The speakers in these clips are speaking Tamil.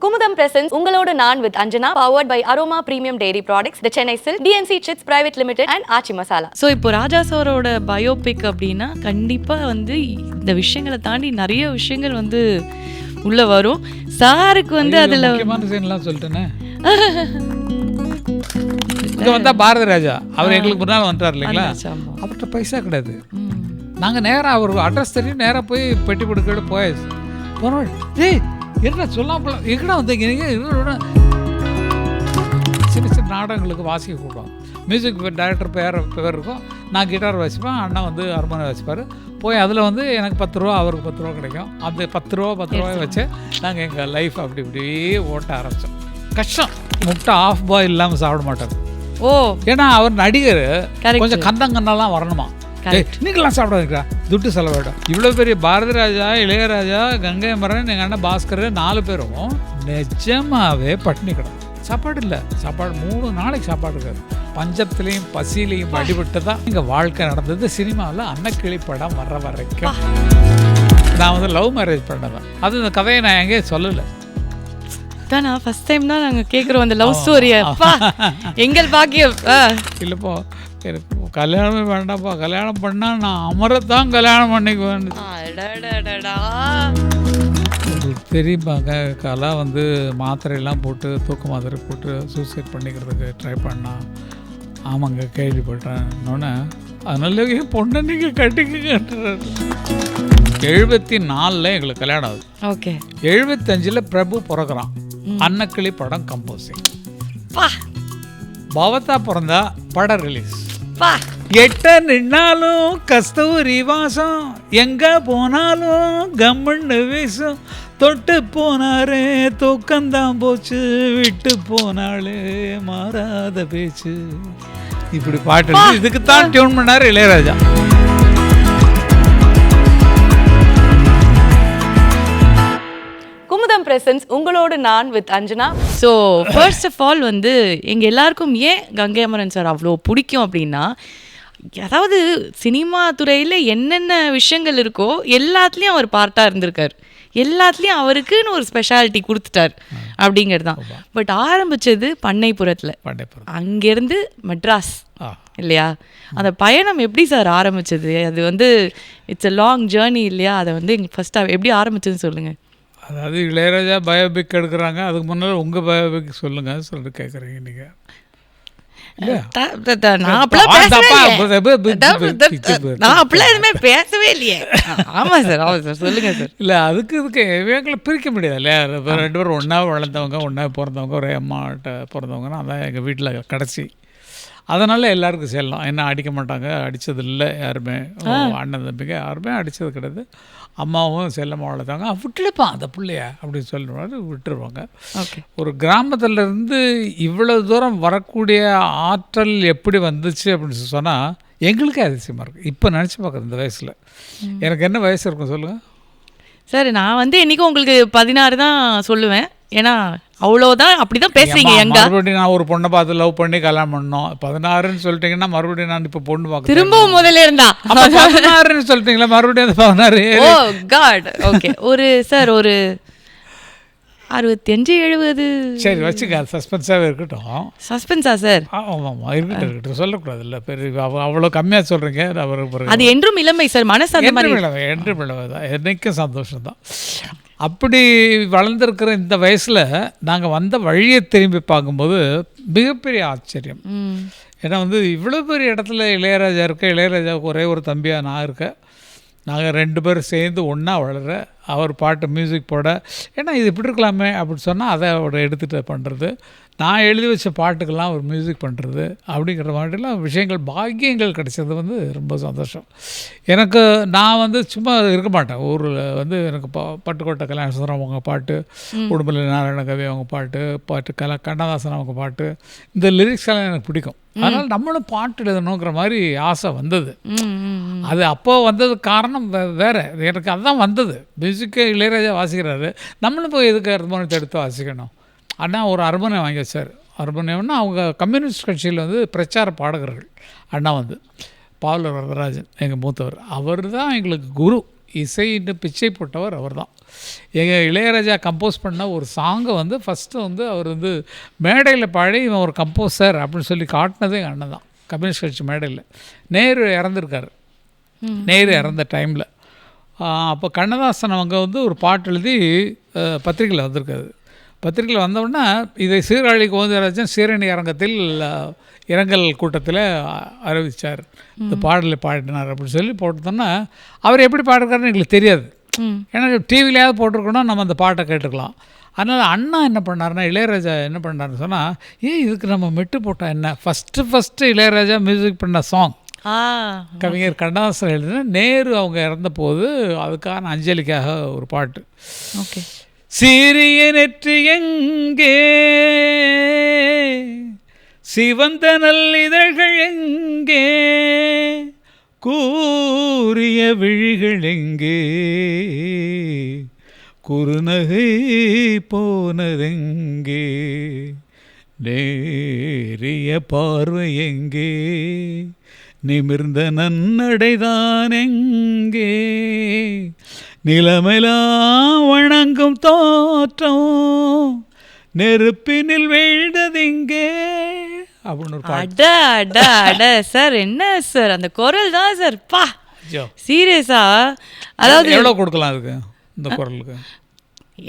குமுதம் பிரசன்ஸ் உங்களோட நான் with Anjana, powered by Aroma premium dairy products, the Chennai silk, TNC chits private limited and Aachi masala. So இப்போ ராஜா சாரோட பயோபிக் அப்படின்னா கண்டிப்பாக வந்து இந்த விஷயங்களை தாண்டி நிறைய விஷயங்கள் வந்து உள்ள வரும். சாருக்கு வந்து அதில் முக்கியமான சீன்லாம் சொல்லிட்டேனே. இங்கே வந்தா பாரதி ராஜா அவர் எங்களுக்கு முன்னால் வந்துட்டார் இல்லைங்களா, அவர்கிட்ட பைசா கிடையாது. நாங்கள் நேராக அவர் அட்ரஸ் தெரியும், நேராக போய் பெட்டி கொடுக்க போயாச்சு. போனோம், டேய் என்ன சொல்லாம எங்கடா வந்தீங்க நீங்கள்? சின்ன சின்ன நாடகங்களுக்கு வாசிக்க கூடுவோம். மியூசிக் டைரக்டர் பேர் இருக்கும், நான் கிட்டார் வாசிப்பேன், அண்ணா வந்து ஹார்மோனியம் வாசிப்பார். போய் அதில் வந்து எனக்கு 10 ரூபா அவருக்கு 10 ரூபா கிடைக்கும். அந்த 10 ரூபாய் வச்சு நாங்கள் எங்கள் லைஃப் அப்படி இப்படியே ஓட்ட ஆரம்பித்தோம். கஷ்டம், முட்டை ஆஃப் பாய் இல்லாமல் சாப்பிட மாட்டார். ஓ, ஏன்னா அவர் நடிகர், கொஞ்சம் கந்தங்கன்னெல்லாம் வரணுமா. நீங்களாம் சாப்பிடாதுக்கா, துட்டு செலவிடும். இவ்வளோ பெரிய பாரதி ராஜா, இளையராஜா, கங்கை மரன், எங்கள் அண்ணன் பாஸ்கர் 4 பேரும் நிஜமாவே பட்டினி கிடக்கும். சாப்பாடு இல்லை, சாப்பாடு 3 நாளைக்கு சாப்பாடு இருக்காது. பஞ்சத்துலேயும் பசியிலையும் அடிபட்டு தான் எங்கள் வாழ்க்கை நடந்தது. சினிமாவில் அன்னக்கிளி படம் வர்ற வரைக்கும் நான் வந்து லவ் மேரேஜ் பண்ணதான். அது இந்த கதையை நான் எங்கேயும் சொல்லலை. தானா ஃபர்ஸ்ட் டைம் தான் நாங்கள் கேட்குறோம் அந்த லவ் ஸ்டோரியை. எங்கள் பாக்கியம் இல்லைப்போ, எனக்கு கல்யாணமே வேண்டாம்ப்பா, கல்யாணம் பண்ணால் நான் அமரத்தான் கல்யாணம் பண்ணிக்குவேன். தெரியுமாங்க, கலா வந்து மாத்திரையெல்லாம் போட்டு, தூக்க மாத்திரை போட்டு சூசைட் பண்ணிக்கிறதுக்கு ட்ரை பண்ணா. ஆமாங்க, கேள்விப்பட்டேன். இன்னொன்று அதனால பொண்ணை நீங்கள் கட்டிக்க. 74 எங்களுக்கு கல்யாணம் ஆகுது. ஓகே, 75 பிரபு பிறகுறான். அன்னக்கிளி படம் கம்போசிங். பவதா பிறந்தா படம் ரிலீஸ். எட்ட நின்னாலும் கஸ்தூரி வாசம், எங்க போனாலும் கம்மண்ணு வீசும், தொட்டு போனாரே தூக்கந்தான் போச்சு, விட்டு போனாலே மாறாத பேச்சு. இப்படி பாட்டு இதுக்கு தான் டியூன் பண்ணாரு இளையராஜா. குமுதம் பிரசன்ஸ் உங்களோட நான் with Anjana. So first of all வந்து எங்கள் எல்லாருக்கும் ஏன் கங்கை அமரன் சார் அவ்வளோ பிடிக்கும் அப்படின்னா, அதாவது சினிமா துறையில் என்னென்ன விஷயங்கள் இருக்கோ எல்லாத்துலேயும் அவர் பார்ட்டாக இருந்திருக்கார். எல்லாத்துலேயும் அவருக்குன்னு ஒரு ஸ்பெஷாலிட்டி கொடுத்துட்டார் அப்படிங்கிறது தான். பட் ஆரம்பித்தது பண்ணைப்புறத்தில், அங்கேருந்து மெட்ராஸ் இல்லையா? அந்த பயணம் எப்படி சார் ஆரம்பித்தது? அது வந்து இட்ஸ் அ லாங் ஜேர்னி இல்லையா? அதை வந்து ஃபஸ்ட்டாக எப்படி ஆரம்பிச்சதுன்னு சொல்லுங்கள். அதாவது இளையராஜா பயோபிக் எடுக்கிறாங்க, அதுக்கு முன்னால் உங்கள் பயோபிக் சொல்லுங்கள் சொல்லிட்டு கேட்குறீங்க நீங்கள். நான் அப்படிலாம் எதுவுமே பேசவே இல்லையே. ஆமாம் சார், ஆமாம் சார், சொல்லுங்கள் சார். இல்லை, இதுக்கு இவங்களை பிரிக்க முடியாது இல்லையா? 2 பேரும் ஒன்றா வளர்ந்தவங்க, ஒன்றா பிறந்தவங்க, ஒரே அம்மாட்ட பிறந்தவங்கன்னா அதான் எங்கள் வீட்டில் கடைசி. அதனால் எல்லாருக்கும் செல்லம். என்ன அடிக்க மாட்டாங்க, அடித்தது இல்லை யாருமே. அண்ணன் தம்பிங்க யாருமே அடித்தது கிடையாது. அம்மாவும் செல்லமாக வளர்த்தாங்க. விட்டுடுப்பான் அந்த பிள்ளைய அப்படின்னு சொல்லுவாங்க, விட்டுருவாங்க. ஒரு கிராமத்திலேருந்து இவ்வளோ தூரம் வரக்கூடிய ஆற்றல் எப்படி வந்துச்சு அப்படின்னு சொன்னால் எங்களுக்கே அதிசயமாக இருக்குது. இப்போ நினச்சி பார்க்குறது இந்த வயசில். எனக்கு என்ன வயசு இருக்கும் சொல்லுங்கள் சார்? நான் வந்து என்றைக்கும் உங்களுக்கு 16 தான் சொல்லுவேன். ஏன்னா அவ்வளோதான், அப்படி தான் பேசுறீங்க. மறுபடியும் நான் ஒரு பொண்ணை பார்த்து லவ் பண்ணி கல்யாணம் பண்ணோம். 16ன்னு சொல்லிட்டீங்கன்னா மறுபடியும் நான் இப்போ பொண்ணு பார்க்க திரும்பவும் முதல்ல இருந்தா 16ன்னு சொல்லிட்டீங்களா? மறுபடியும் 16. ஓ காட். ஓகே, ஒரு சார் ஒரு 65 70. சரி வச்சுக்க, சஸ்பென்ஸாகவே இருக்கட்டும். சஸ்பென்ஸா சார்? ஆமாம் இருக்கட்டும், சொல்லக்கூடாது இல்லை. பெரிய அவ்வளோ கம்மியாக சொல்கிறீங்க. அது என்றும் இளமை சார், மனசு அந்த மாதிரி இளமை, என்றும் இளமை தான், என்றைக்கும் சந்தோஷம் தான். அப்படி வளர்ந்துருக்கிற இந்த வயசில் நாங்கள் வந்த வழியை திரும்பி பார்க்கும்போது மிகப்பெரிய ஆச்சரியம். ஏன்னா வந்து இவ்வளோ பெரிய இடத்துல இளையராஜா இருக்க, இளையராஜாவுக்கு ஒரே ஒரு தம்பியாக நான் இருக்கேன். நாங்கள் 2 பேரும் சேர்ந்து ஒன்றா வளர, அவர் பாட்டு மியூசிக் போட, ஏன்னா இது இப்படி இருக்கலாமே அப்படின்னு சொன்னால் அதை அவர் எடுத்துகிட்டு பண்ணுறது, நான் எழுதி வச்ச பாட்டுக்கெல்லாம் ஒரு மியூசிக் பண்ணுறது, அப்படிங்கிற மாதிரிலாம் விஷயங்கள், பாக்கியங்கள் கிடைச்சது வந்து ரொம்ப சந்தோஷம் எனக்கு. நான் வந்து சும்மா இருக்க மாட்டேன் ஊரில். வந்து எனக்கு பட்டுக்கோட்டை கல்யாண சுந்தரம் அவங்க பாட்டு, உடுமலை நாராயண கவி அவங்க பாட்டு கண்ணதாசன் அவங்க பாட்டு, இந்த லிரிக்ஸ் எல்லாம் எனக்கு பிடிக்கும். அதனால் நம்மளும் பாட்டு எழுதணுங்கிற மாதிரி ஆசை வந்தது. அது அப்போ வந்தது காரணம் வேறு, எனக்கு அதுதான் வந்தது. மியூசிக்கு இளையராஜா வாசிக்கிறாரு, நம்மளும் போய் எதுக்கு ஹார்மோனியத்தை எடுத்து வாசிக்கணும். அண்ணா ஒரு ஹார்மோனியம் வாங்கி வச்சார். ஹார்மோனியம்னா அவங்க கம்யூனிஸ்ட் கட்சியில் வந்து பிரச்சார பாடகர்கள். அண்ணா வந்து பாவலர் வரதராஜன் எங்கள் மூத்தவர், அவர் தான் எங்களுக்கு குரு. இசைன்னு பிச்சை போட்டவர் அவர் தான். எங்கள் இளையராஜா கம்போஸ் பண்ண ஒரு சாங்கை வந்து ஃபஸ்ட்டு வந்து அவர் வந்து மேடையில் பாடி இவன் ஒரு கம்போசர் அப்படின்னு சொல்லி காட்டினதே எங்கள் அண்ணன் தான். கம்யூனிஸ்ட் கட்சி மேடையில் நேரு இறந்துருக்காரு. நேரு இறந்த டைமில் அப்போ கண்ணதாசன் அவங்க வந்து ஒரு பாட்டு எழுதி பத்திரிகையில் வந்திருக்காது. பத்திரிகையில் வந்தவுடனே இதை சீர்காழி கோவிந்தராஜன் சீரணி அரங்கத்தில் இரங்கல் கூட்டத்தில் அறிவித்தார். இந்த பாடலை பாடினார் அப்படின்னு சொல்லி போட்டோன்னா அவர் எப்படி பாடிருக்காருன்னு எங்களுக்கு தெரியாது. ஏன்னா டிவிலையாவது போட்டிருக்கணும், நம்ம அந்த பாட்டை கேட்டுக்கலாம். அதனால் அண்ணா என்ன பண்ணாருன்னா, இளையராஜா என்ன பண்ணாருன்னு சொன்னால், இதுக்கு நம்ம மெட்டு போட்டால் என்ன, ஃபஸ்ட்டு இளையராஜா மியூசிக் பண்ண சாங் கவிஞர் கண்ணதாசன் எழுதின நேரு அவங்க இறந்தபோது அதுக்கான அஞ்சலிக்காக ஒரு பாட்டு. ஓகே. சிறிய நெற்றி எங்கே, சிவந்த நல்லிதழ்கள் எங்கே, கூரிய விழிகள் எங்கே, குறுநகை போனதெங்கே, நேரிய பார்வை எங்கே, நிமிர்ந்த நன்னடைதான் எங்கே, நிலமெல்லாம் வணங்கும் தோற்றம் நெருப்பினில் வீழ்ந்ததிங்கே அப்படின்னு ஒரு பாட்டு. சார் என்ன சார் அந்த குரல் தான் சார். பா சீரியஸா, அதாவது எவ்வளோ கொடுக்கலாம் அதுக்கு இந்த குரலுக்கு?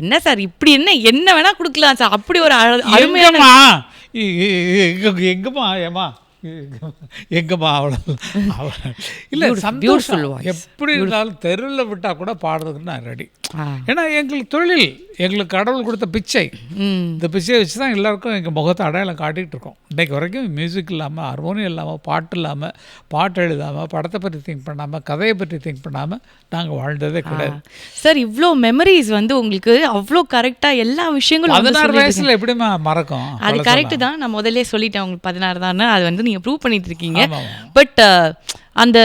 என்ன சார் இப்படி என்ன வேணா கொடுக்கலாம் சார். அப்படி ஒரு அருமையான எங்கம்மா ஏமா எங்கம்மா அவ்வளோ இல்லை சந்தோஷம். எப்படி இருந்தாலும் தெருவில் விட்டால் கூட பாடுறதுக்கு நான் ரெடி. ஏன்னா எங்களுக்கு தொழில், எங்களுக்கு கடவுள் கொடுத்த பிச்சை. இந்த பிச்சையை வச்சு தான் எல்லாருக்கும் எங்கள் முகத்தை அடையாளம் காட்டிகிட்டு இருக்கோம். இன்றைக்கு வரைக்கும் மியூசிக் இல்லாமல், ஹார்மோனியம் இல்லாமல், பாட்டு இல்லாமல், பாட்டு எழுதாமல், படத்தை பற்றி திங்க் பண்ணாமல், கதையை பற்றி திங்க் பண்ணாமல் நாங்கள் வாழ்ந்ததே கிடையாது. சார் இவ்வளோ மெமரிஸ் வந்து உங்களுக்கு அவ்வளோ கரெக்டாக எல்லா விஷயங்களும் 16 வயசில் எப்படிமா மறக்கும்? அது கரெக்டு தான். நான் முதல்ல சொல்லிட்டேன் உங்களுக்கு 16 தான். அது வந்து நீங்கள் ப்ரூவ் பண்ணிட்டு இருக்கீங்க. பட் அந்த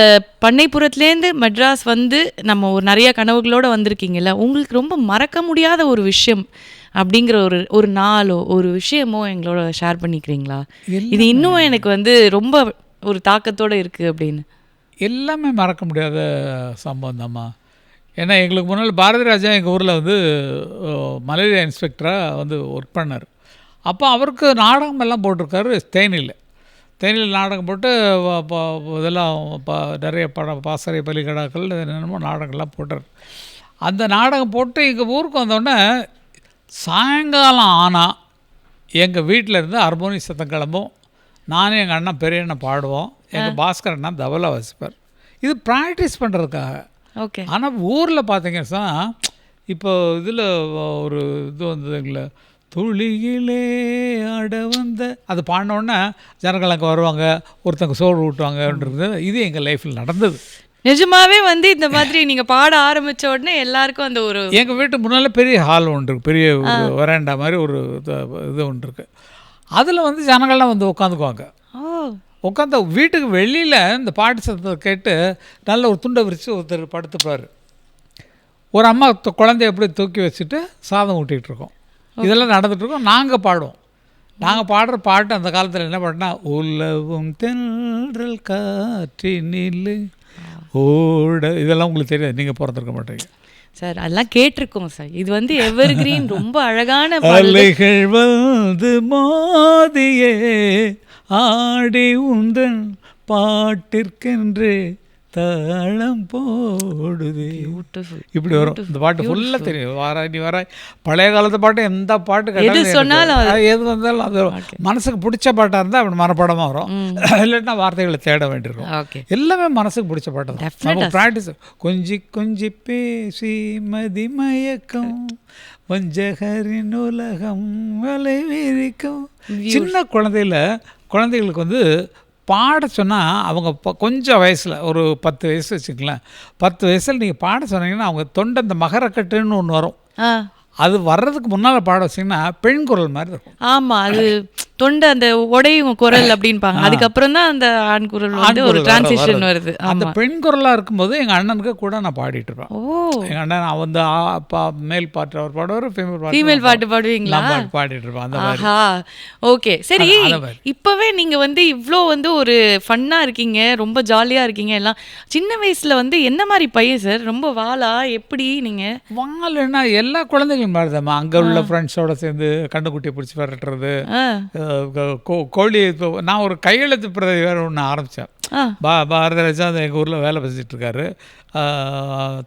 பண்ணைப்புறத்துலேருந்து மெட்ராஸ் வந்து நம்ம ஒரு நிறைய கனவுகளோடு வந்திருக்கீங்கல்ல, உங்களுக்கு ரொம்ப மறக்க முடியாத ஒரு விஷயம் அப்படிங்கிற ஒரு நாளோ ஒரு விஷயமோ எங்களோட ஷேர் பண்ணிக்கிறீங்களா? இது இன்னும் எனக்கு வந்து ரொம்ப ஒரு தாக்கத்தோடு இருக்குது அப்படின்னு. எல்லாமே மறக்க முடியாத சம்பவம் தான்மா. ஏன்னா எங்களுக்கு முன்னால் பாரதி ராஜா எங்கள் ஊரில் வந்து மலேரியா இன்ஸ்பெக்டராக வந்து ஒர்க் பண்ணார். அப்போ அவருக்கு நாடகம் எல்லாம் போட்டிருக்காரு தேனியில் நாடகம் போட்டு இதெல்லாம் நிறைய படம் பாசறை பலிகடாக்கள் என்னென்னமோ நாடகங்கள்லாம் போட்டார். அந்த நாடகம் போட்டு எங்கள் ஊருக்கு வந்தோடனே சாயங்காலம் ஆனால் எங்கள் வீட்டில் இருந்து ஹார்மோனி சத்தம் கிளம்பும். நானும் எங்கள் அண்ணன் பெரிய அண்ணன் பாடுவோம், எங்கள் பாஸ்கர் அண்ணா தபலா வாசிப்பார். இது ப்ராக்டிஸ் பண்ணுறதுக்காக. ஓகே. ஆனால் ஊரில் பார்த்தீங்கன்னா இப்போ இதில் ஒரு இது வந்ததுங்கள துளியிலே ஆட வந்த அது பாடினோடனே ஜனங்கள் அங்கே வருவாங்க, ஒருத்தங்க சோறு ஊட்டுவாங்கன்றது இது எங்கள் லைஃப்பில் நடந்தது. நிஜமாவே வந்து இந்த மாதிரி நீங்கள் பாட ஆரம்பித்த உடனே எல்லாருக்கும் அந்த ஒரு எங்கள் வீட்டு முன்னால் பெரிய ஹால் ஒன்று இருக்குது, பெரிய ஒரு வராண்டா மாதிரி ஒரு இது ஒன்று இருக்குது. அதில் வந்து ஜனங்கள்லாம் வந்து உட்காந்துக்குவாங்க. உட்காந்து வீட்டுக்கு வெளியில் இந்த பாட்டு சத்தத்தை கேட்டு நல்ல ஒரு துண்டை விரித்து ஒருத்தர் படுத்துப்பார். ஒரு அம்மா குழந்தைய எப்படி தூக்கி வச்சுட்டு சாதம் ஊட்டிகிட்டு இருக்கோம். இதெல்லாம் நடந்துகிட்ருக்கோம். நாங்கள் பாடுவோம். நாங்கள் பாடுற பாட்டு அந்த காலத்தில் என்ன பாட்டுனா, உலவும் தென்றல் காற்றினில் ஓட, இதெல்லாம் உங்களுக்கு தெரியாது, நீங்கள் பிறந்திருக்க மாட்டீங்க சார். அதெல்லாம் கேட்டிருக்கோம் சார். இது வந்து எவர் கிரீன் ரொம்ப அழகான அலைகள் வந்து மோதியே ஆடி உந்தன் பாட்டிற்கென்று தாளம் போடுது, இப்படி வரும். இந்த பாட்டு ஃபுல்லாக தெரியும். வாராய் நீ வாராய், பழைய காலத்து பாட்டு எந்த பாட்டு எது சொன்னாலும் எது வந்தாலும் அது மனசுக்கு பிடிச்ச பாட்டாக இருந்தால் அப்படி மனப்படமாக வரும். இல்லைன்னா வார்த்தைகளை தேட வேண்டியிருக்கும். எல்லாமே மனசுக்கு பிடிச்ச பாட்டு தான். நம்ம ப்ராக்டிஸ். கொஞ்சி கொஞ்சி பேசி மதி மயக்கம் வஞ்சகரின் உலகம் வலை விரிக்கும். சின்ன குழந்தைகளுக்கு வந்து பாட சொன்னால் அவங்க கொஞ்சம் வயசில் ஒரு 10 வயசு வச்சுக்கலாம். 10 வயசில் நீங்கள் பாட சொன்னீங்கன்னா அவங்க தொண்டை இந்த மகரக்கட்டுன்னு ஒன்று வரும், அது வர்றதுக்கு முன்னால் பாட வச்சிங்கன்னா பெண் குரல் மாதிரி இருக்கும். ஆமாம், அது தொண்டை அந்த உடையும் குரல் அப்படின்பாங்க. அதுக்கப்புறம் தான் அந்த ஆண் குரல் வந்து ஒரு டிரான்சிஷன் வருது. அந்த பெண் குரலாக இருக்கும்போது எங்கள் அண்ணனுக்கு கூட நான் பாடிட்டு இருப்பேன். எங்கள் அண்ணன் அவன் வந்து மேல் பாட்டு அவர் பாடுவார், ஃபீமேல் பாட்டு பாடுவீங்களா? பாடிட்டு இருப்பேன் அந்த மாதிரி. ஆஹா, ஓகே, சரி. இப்போவே நீங்கள் வந்து இவ்வளோ வந்து ஒரு ஃபன்னாக இருக்கீங்க, ரொம்ப ஜாலியாக இருக்கீங்க. எல்லாம் சின்ன வயசில் வந்து என்ன மாதிரி பையன் சார்? ரொம்ப வாலா எப்படி நீங்கள்? வாலன்னா எல்லா குழந்தைகளும் பாடுதாம்மா. அங்கே உள்ள ஃப்ரெண்ட்ஸோட சேர்ந்து கண்டுக்குட்டியை பிடிச்சி விரட்டுறது, கோழி. நான் ஒரு கையெழுத்து பிரதி வேறு ஒன்று ஆரம்பித்தேன். பாரதிராஜா அந்த எங்கள் ஊரில் வேலை செஞ்சுட்டு இருக்காரு.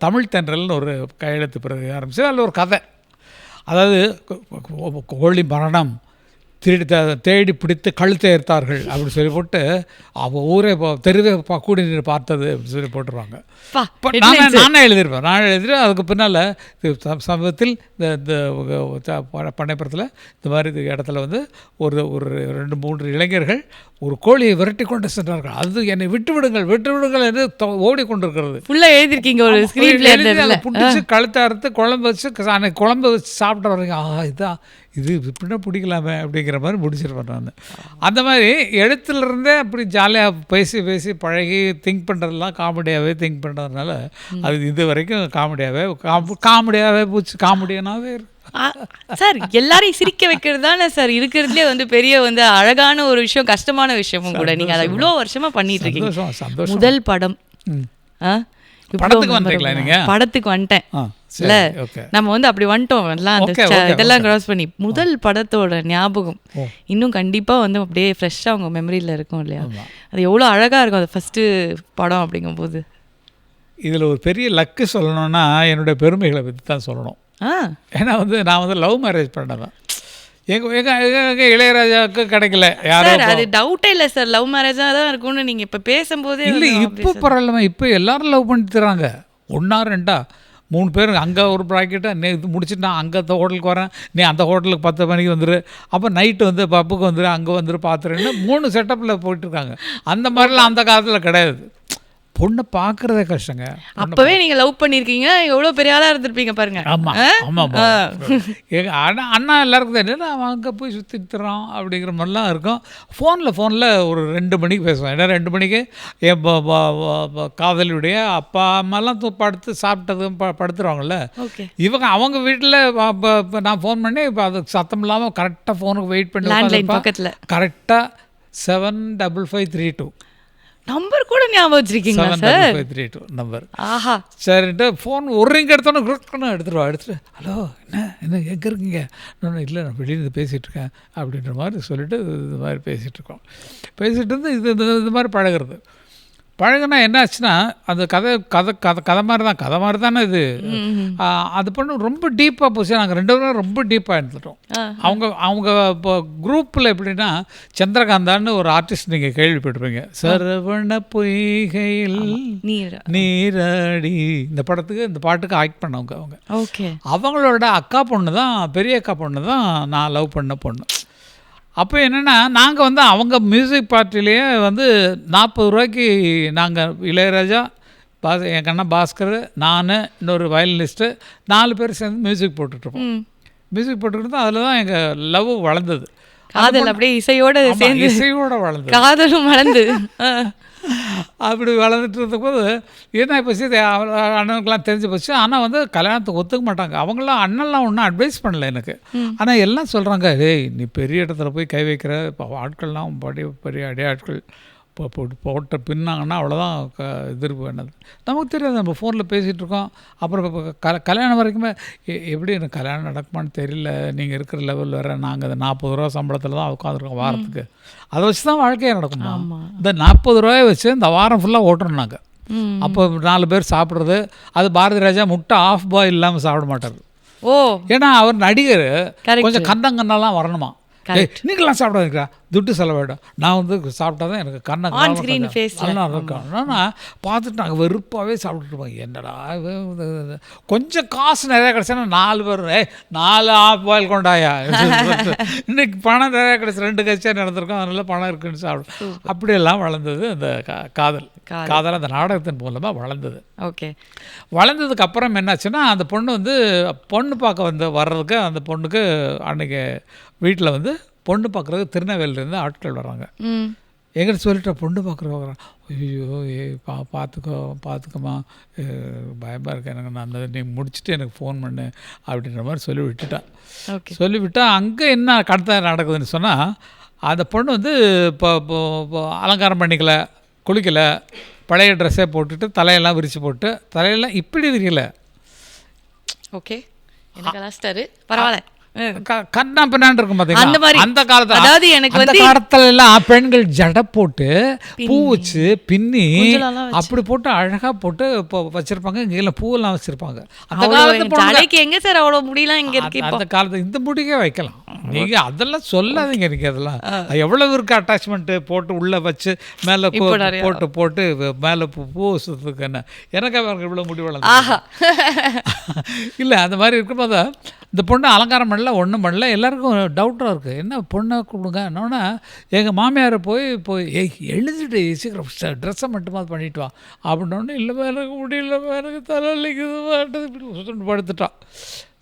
தமிழ் தென்றல்னு ஒரு கையெழுத்து பிரதி ஆரம்பிச்சு அதில் ஒரு கதை. அதாவது கோழி மரணம், தேடி பிடித்து கழுத்தை எடுத்தார்கள் அப்படி சொல்லி போட்டு ஊரே தெருவே கூடி நின்று பார்த்தது அப்படி சொல்லி போட்டுருவாங்க. நானே எழுதிருப்பேன். அதுக்கு பின்னால் சமீபத்தில் இந்த பண்ணைப்புறத்தில் இந்த மாதிரி இடத்துல வந்து ஒரு 2-3 இளைஞர்கள் ஒரு கோழியை விரட்டி கொண்டு சென்றார்கள். அது என்னை விட்டு விடுங்கள் என்று ஓடிக்கொண்டிருக்கிறது. ஃபுல்லாக எழுதிருக்கீங்க ஒரு ஸ்க்ரீன் பிளே. பிடிச்சி கழுத்தை அறுத்து குழம்பு வச்சு அன்னைக்கு குழம்பு வச்சு சாப்பிட்ட வரைக்கும் இது இப்படின்னா பிடிக்கலாமே அப்படிங்கிற மாதிரி முடிச்சிருப்பேன் நான். அந்த மாதிரி எழுத்துலேருந்தே அப்படி ஜாலியாக பேசி பழகி திங்க் பண்ணுறதுலாம் காமெடியாகவே திங்க் பண்ணுறதுனால அது இது வரைக்கும் காமெடியாகவே போச்சு. காமெடியனாகவே சார், எல்லாரையும் சிரிக்க வைக்கிறது தானே சார் இருக்கிறதுலே வந்து பெரிய வந்து அழகான ஒரு விஷயம், கஷ்டமான விஷயமும் கூட. நீங்கள் அதை இவ்வளோ வருஷமாக பண்ணிட்டு இருக்கீங்க. முதல் படம் படத்துக்கு வந்துட்டேன் இல்ல, நம்ம வந்து அப்படி வந்துட்டோம் எல்லாம் இதெல்லாம் கிராஸ் பண்ணி. முதல் படத்தோட ஞாபகம் இன்னும் கண்டிப்பா வந்து அப்படியே ஃப்ரெஷ்ஷா உங்க மெமரியில இருக்கும் இல்லையா? அது எவ்வளவு அழகா இருக்கும் அது ஃபர்ஸ்ட் படம் அப்படிங்கும் போது. இதுல ஒரு பெரிய லக்கு சொல்லணும்னா என்னுடைய பெருமைகளை பற்றி தான் சொல்லணும். ஏன்னா வந்து நான் வந்து லவ் மேரேஜ் பண்ணவன். எங்க இளையராஜாவுக்கு கிடைக்கல யாரும். அது டவுட்டே இல்லை சார், லவ் மேரேஜாக தான் இருக்கும்னு நீங்கள் இப்போ பேசும்போது. இல்லை, இப்போ பரவாயில்ல, இப்போ எல்லாரும் லவ் பண்ணி தராங்க. 1-2-3 பேர் அங்கே ஒரு ப்ராக்கெட்டை இது முடிச்சுட்டு நான் அங்கே அந்த ஹோட்டலுக்கு வரேன், நீ அந்த ஹோட்டலுக்கு 10 மணிக்கு வந்துரு, அப்போ நைட்டு வந்து பப்புக்கு வந்துரு, அங்கே வந்துரு பார்த்துருன்னு 3 செட்டப்பில் போயிட்டுருக்காங்க. அந்த மாதிரிலாம் அந்த காலத்தில் கிடையாது. பொண்ணை பார்க்குறதே கஷ்டங்க. அப்போவே நீங்கள் லவ் பண்ணியிருக்கீங்க, எவ்வளோ பெரிய ஆளாக இருந்திருப்பீங்க பாருங்க. ஆமாம் ஆமாம். எங்கள் அண்ணா எல்லாருக்கும் தெரியும் அவன் அங்கே போய் சுற்றிட்டுறான் அப்படிங்கிற மாதிரிலாம் இருக்கும். ஃபோனில் ஒரு 2 மணிக்கு பேசுவேன். ஏன்னா 2 மணிக்கு என் காதலியுடைய அப்பா அம்மாலாம் படுத்து சாப்பிட்டதும் படுத்துருவாங்கள்ல. அவங்க வீட்டில் நான் ஃபோன் பண்ணி இப்போ அது சத்தம் இல்லாமல் கரெக்டாக ஃபோனுக்கு வெயிட் பண்ணி பக்கத்தில் கரெக்டாக 75532 நம்பர் கூட ஞாபகம் வச்சிருக்கீங்க சார்? 75532 நம்பர். ஆஹா, சரின்ட்டு ஃபோன் ஒரு ரிங் எடுத்தோன்னே எடுத்துட்டு ஹலோ என்ன எங்கே இருக்கீங்க? இல்லை, நான் வெளியிருந்து பேசிகிட்டு இருக்கேன் அப்படின்ற மாதிரி சொல்லிட்டு இது மாதிரி பேசிகிட்ருக்கோம். பேசிகிட்டு இருந்து இது மாதிரி பழகுனா என்ன ஆச்சுன்னா அந்த கதை மாதிரி தானே இது. அது பண்ண ரொம்ப டீப்பாக போச்சு. நாங்கள் 2 பேரும் ரொம்ப டீப்பாக இருந்துட்டோம். அவங்க இப்போ குரூப்பில் எப்படின்னா சந்திரகாந்தான்னு ஒரு ஆர்டிஸ்ட் நீங்கள் கேள்விப்பட்டிருப்பீங்க. சரவண பொய்கையில் நீராடி இந்த பாட்டுக்கு ஆக்ட் பண்ணவங்க. அவங்களோட அக்கா பொண்ணு தான், பெரிய அக்கா பொண்ணு தான் நான் லவ் பண்ண பொண்ணு. அப்போ என்னென்னா நாங்கள் வந்து அவங்க மியூசிக் பார்ட்டிலேயே வந்து 40 ரூபாய்க்கு நாங்கள் இளையராஜா, என் அண்ணன் பாஸ்கர், நான், இன்னொரு வயலினிஸ்ட்டு 4 பேர் சேர்ந்து மியூசிக் போட்டுட்ருப்போம். மியூசிக் போட்டுக்கிட்டு அதில் தான் எங்கள் லவ் வளர்ந்தது. காதல் அப்படியே இசையோடு வளர்ந்தது. காதலும் வளர்ந்து அப்படி வளர்ந்துட்டு இருந்தபோது என்ன இப்போ அண்ணனுக்கெல்லாம் தெரிஞ்சு போச்சு. ஆனால் வந்து கல்யாணத்துக்கு ஒத்துக்க மாட்டாங்க. அவங்களாம் அண்ணன்லாம் ஒன்றும் அட்வைஸ் பண்ணல எனக்கு. ஆனால் எல்லாம் சொல்கிறாங்க, ஏய் நீ பெரிய இடத்துல போய் கை வைக்கிற, இப்போ ஆட்கள்லாம் பெரிய அடைய ஆட்கள் போட்ட பின்னாங்கன்னா அவ்வளோதான் எதிர்ப்பு வேணது. நமக்கு தெரியாது, நம்ம ஃபோனில் பேசிகிட்டு இருக்கோம். அப்புறம் இப்போ கல்யாணம் வரைக்குமே எப்படி எனக்கு கல்யாணம் நடக்குமான்னு தெரியல, நீங்கள் இருக்கிற லெவலில் வேறு, நாங்கள் அந்த 40 ரூபா சம்பளத்தில் தான் உட்காந்துருக்கோம் வாரத்துக்கு. அதை வச்சு தான் வாழ்க்கையே நடக்குமா? இந்த 40 ரூபாயை வச்சு இந்த வாரம் ஃபுல்லாக ஓட்டுறோம் நாங்கள். அப்போ 4 பேர் சாப்பிட்றது, அது பாரதி ராஜா முட்டை ஆஃப் பாயில் இல்லாமல் சாப்பிட மாட்டார். ஏன்னா அவர் நடிகர், கொஞ்சம் கந்தங்கன்னெல்லாம் வரணுமா. நீங்களாம் சாப்பிடாதீங்களா, துட்டு செலவாயிடும், நான் வந்து சாப்பிட்டா தான் எனக்கு கண்ணை On screen face ல. நல்லா இருக்கும். ஆனால் பார்த்துட்டு நாங்கள் வெறுப்பாகவே சாப்பிட்டுட்டு இருப்போம். என்னடா கொஞ்சம் காசு நிறையா கிடச்சா 4 பேர் 4 ஆஃப் பாயில் கொண்டாயா, இன்னைக்கு பணம் நிறையா கிடச்சி 2 கட்சியாக நடந்திருக்கோம், அதனால பணம் இருக்குன்னு சாப்பிடும். அப்படியெல்லாம் வளர்ந்தது அந்த காதல் அந்த நாடகத்தின் மூலமாக வளர்ந்தது. ஓகே. வளர்ந்ததுக்கு அப்புறம் என்னாச்சுன்னா, அந்த பொண்ணு வந்து பொண்ணு பார்க்க வர்றதுக்கு அந்த பொண்ணுக்கு அன்றைக்கி வீட்டில் வந்து பொண்ணு பார்க்குறதுக்கு திருநெல்வேலியிலேருந்து ஆட்கள் வராங்க. எங்கிட்ட சொல்லிட்டா பொண்ணு பார்க்குறவங்க, ஐயோ பார்த்துக்கம்மா, பயமாக இருக்கு எனக்கு, நான் நீ முடிச்சுட்டு எனக்கு ஃபோன் பண்ணு அப்படின்ற மாதிரி சொல்லி விட்டுட்டான். சொல்லிவிட்டா அங்கே என்ன கடத்த நடக்குதுன்னு சொன்னால், அந்த பொண்ணு வந்து இப்போ அலங்காரம் பண்ணிக்கல, குளிக்கலை, பழைய ட்ரெஸ்ஸே போட்டுட்டு தலையெல்லாம் விரித்து போட்டு, தலையெல்லாம் இப்படி விரியலை, ஓகே, எனக்கு லாஸ்டாரு பரவாயில்ல, கண்ணா பின்னாண்டு இருக்கும் பார்த்தீங்களா அந்த மாதிரி. அந்த காலத்துல, அதாவது எனக்கு அந்த காலத்துல எல்லாம் பெண்கள் ஜடை போட்டு பூ வச்சு பின்னி அப்படி போட்டு அழகா போட்டு வச்சிருப்பாங்க. இங்க பூவெல்லாம் வச்சிருப்பாங்க. அந்த காலத்து தலைக்கு எங்க சார் அவ்வளவு முடியலாம் இங்க இருக்கு. அந்த காலத்துல இந்த முடிக்கே வைக்கலாம். நீங்க அதெல்லாம் சொல்லாதீங்க. நீங்க அதெல்லாம் எவ்வளவு இருக்கு அட்டாச்மெண்ட் போட்டு உள்ள வச்சு மேல போட்டு மேல பூ சுத்துக்கு என்ன எனக்கு இவ்வளவு முடி வளர்ந்து இல்ல. அந்த மாதிரி இருக்கும்போது இந்த பொண்ணு அலங்காரம் பண்ணல, ஒன்றும் பண்ணல. எல்லாருக்கும் டவுட்டாக இருக்குது, என்ன பொண்ணை கூப்பிடுங்க என்னன்னா, எங்கள் மாமியாரை போய் எழுதிட்டு சீக்கிரம் ட்ரெஸ்ஸை மட்டுமாவது பண்ணிட்டு வா அப்படின்னோடனே, இல்லைப்பா எனக்கு முடியலப்பா, எனக்கு தலைவலிக்குது இப்படி சுருட்டு படுத்துட்டான்.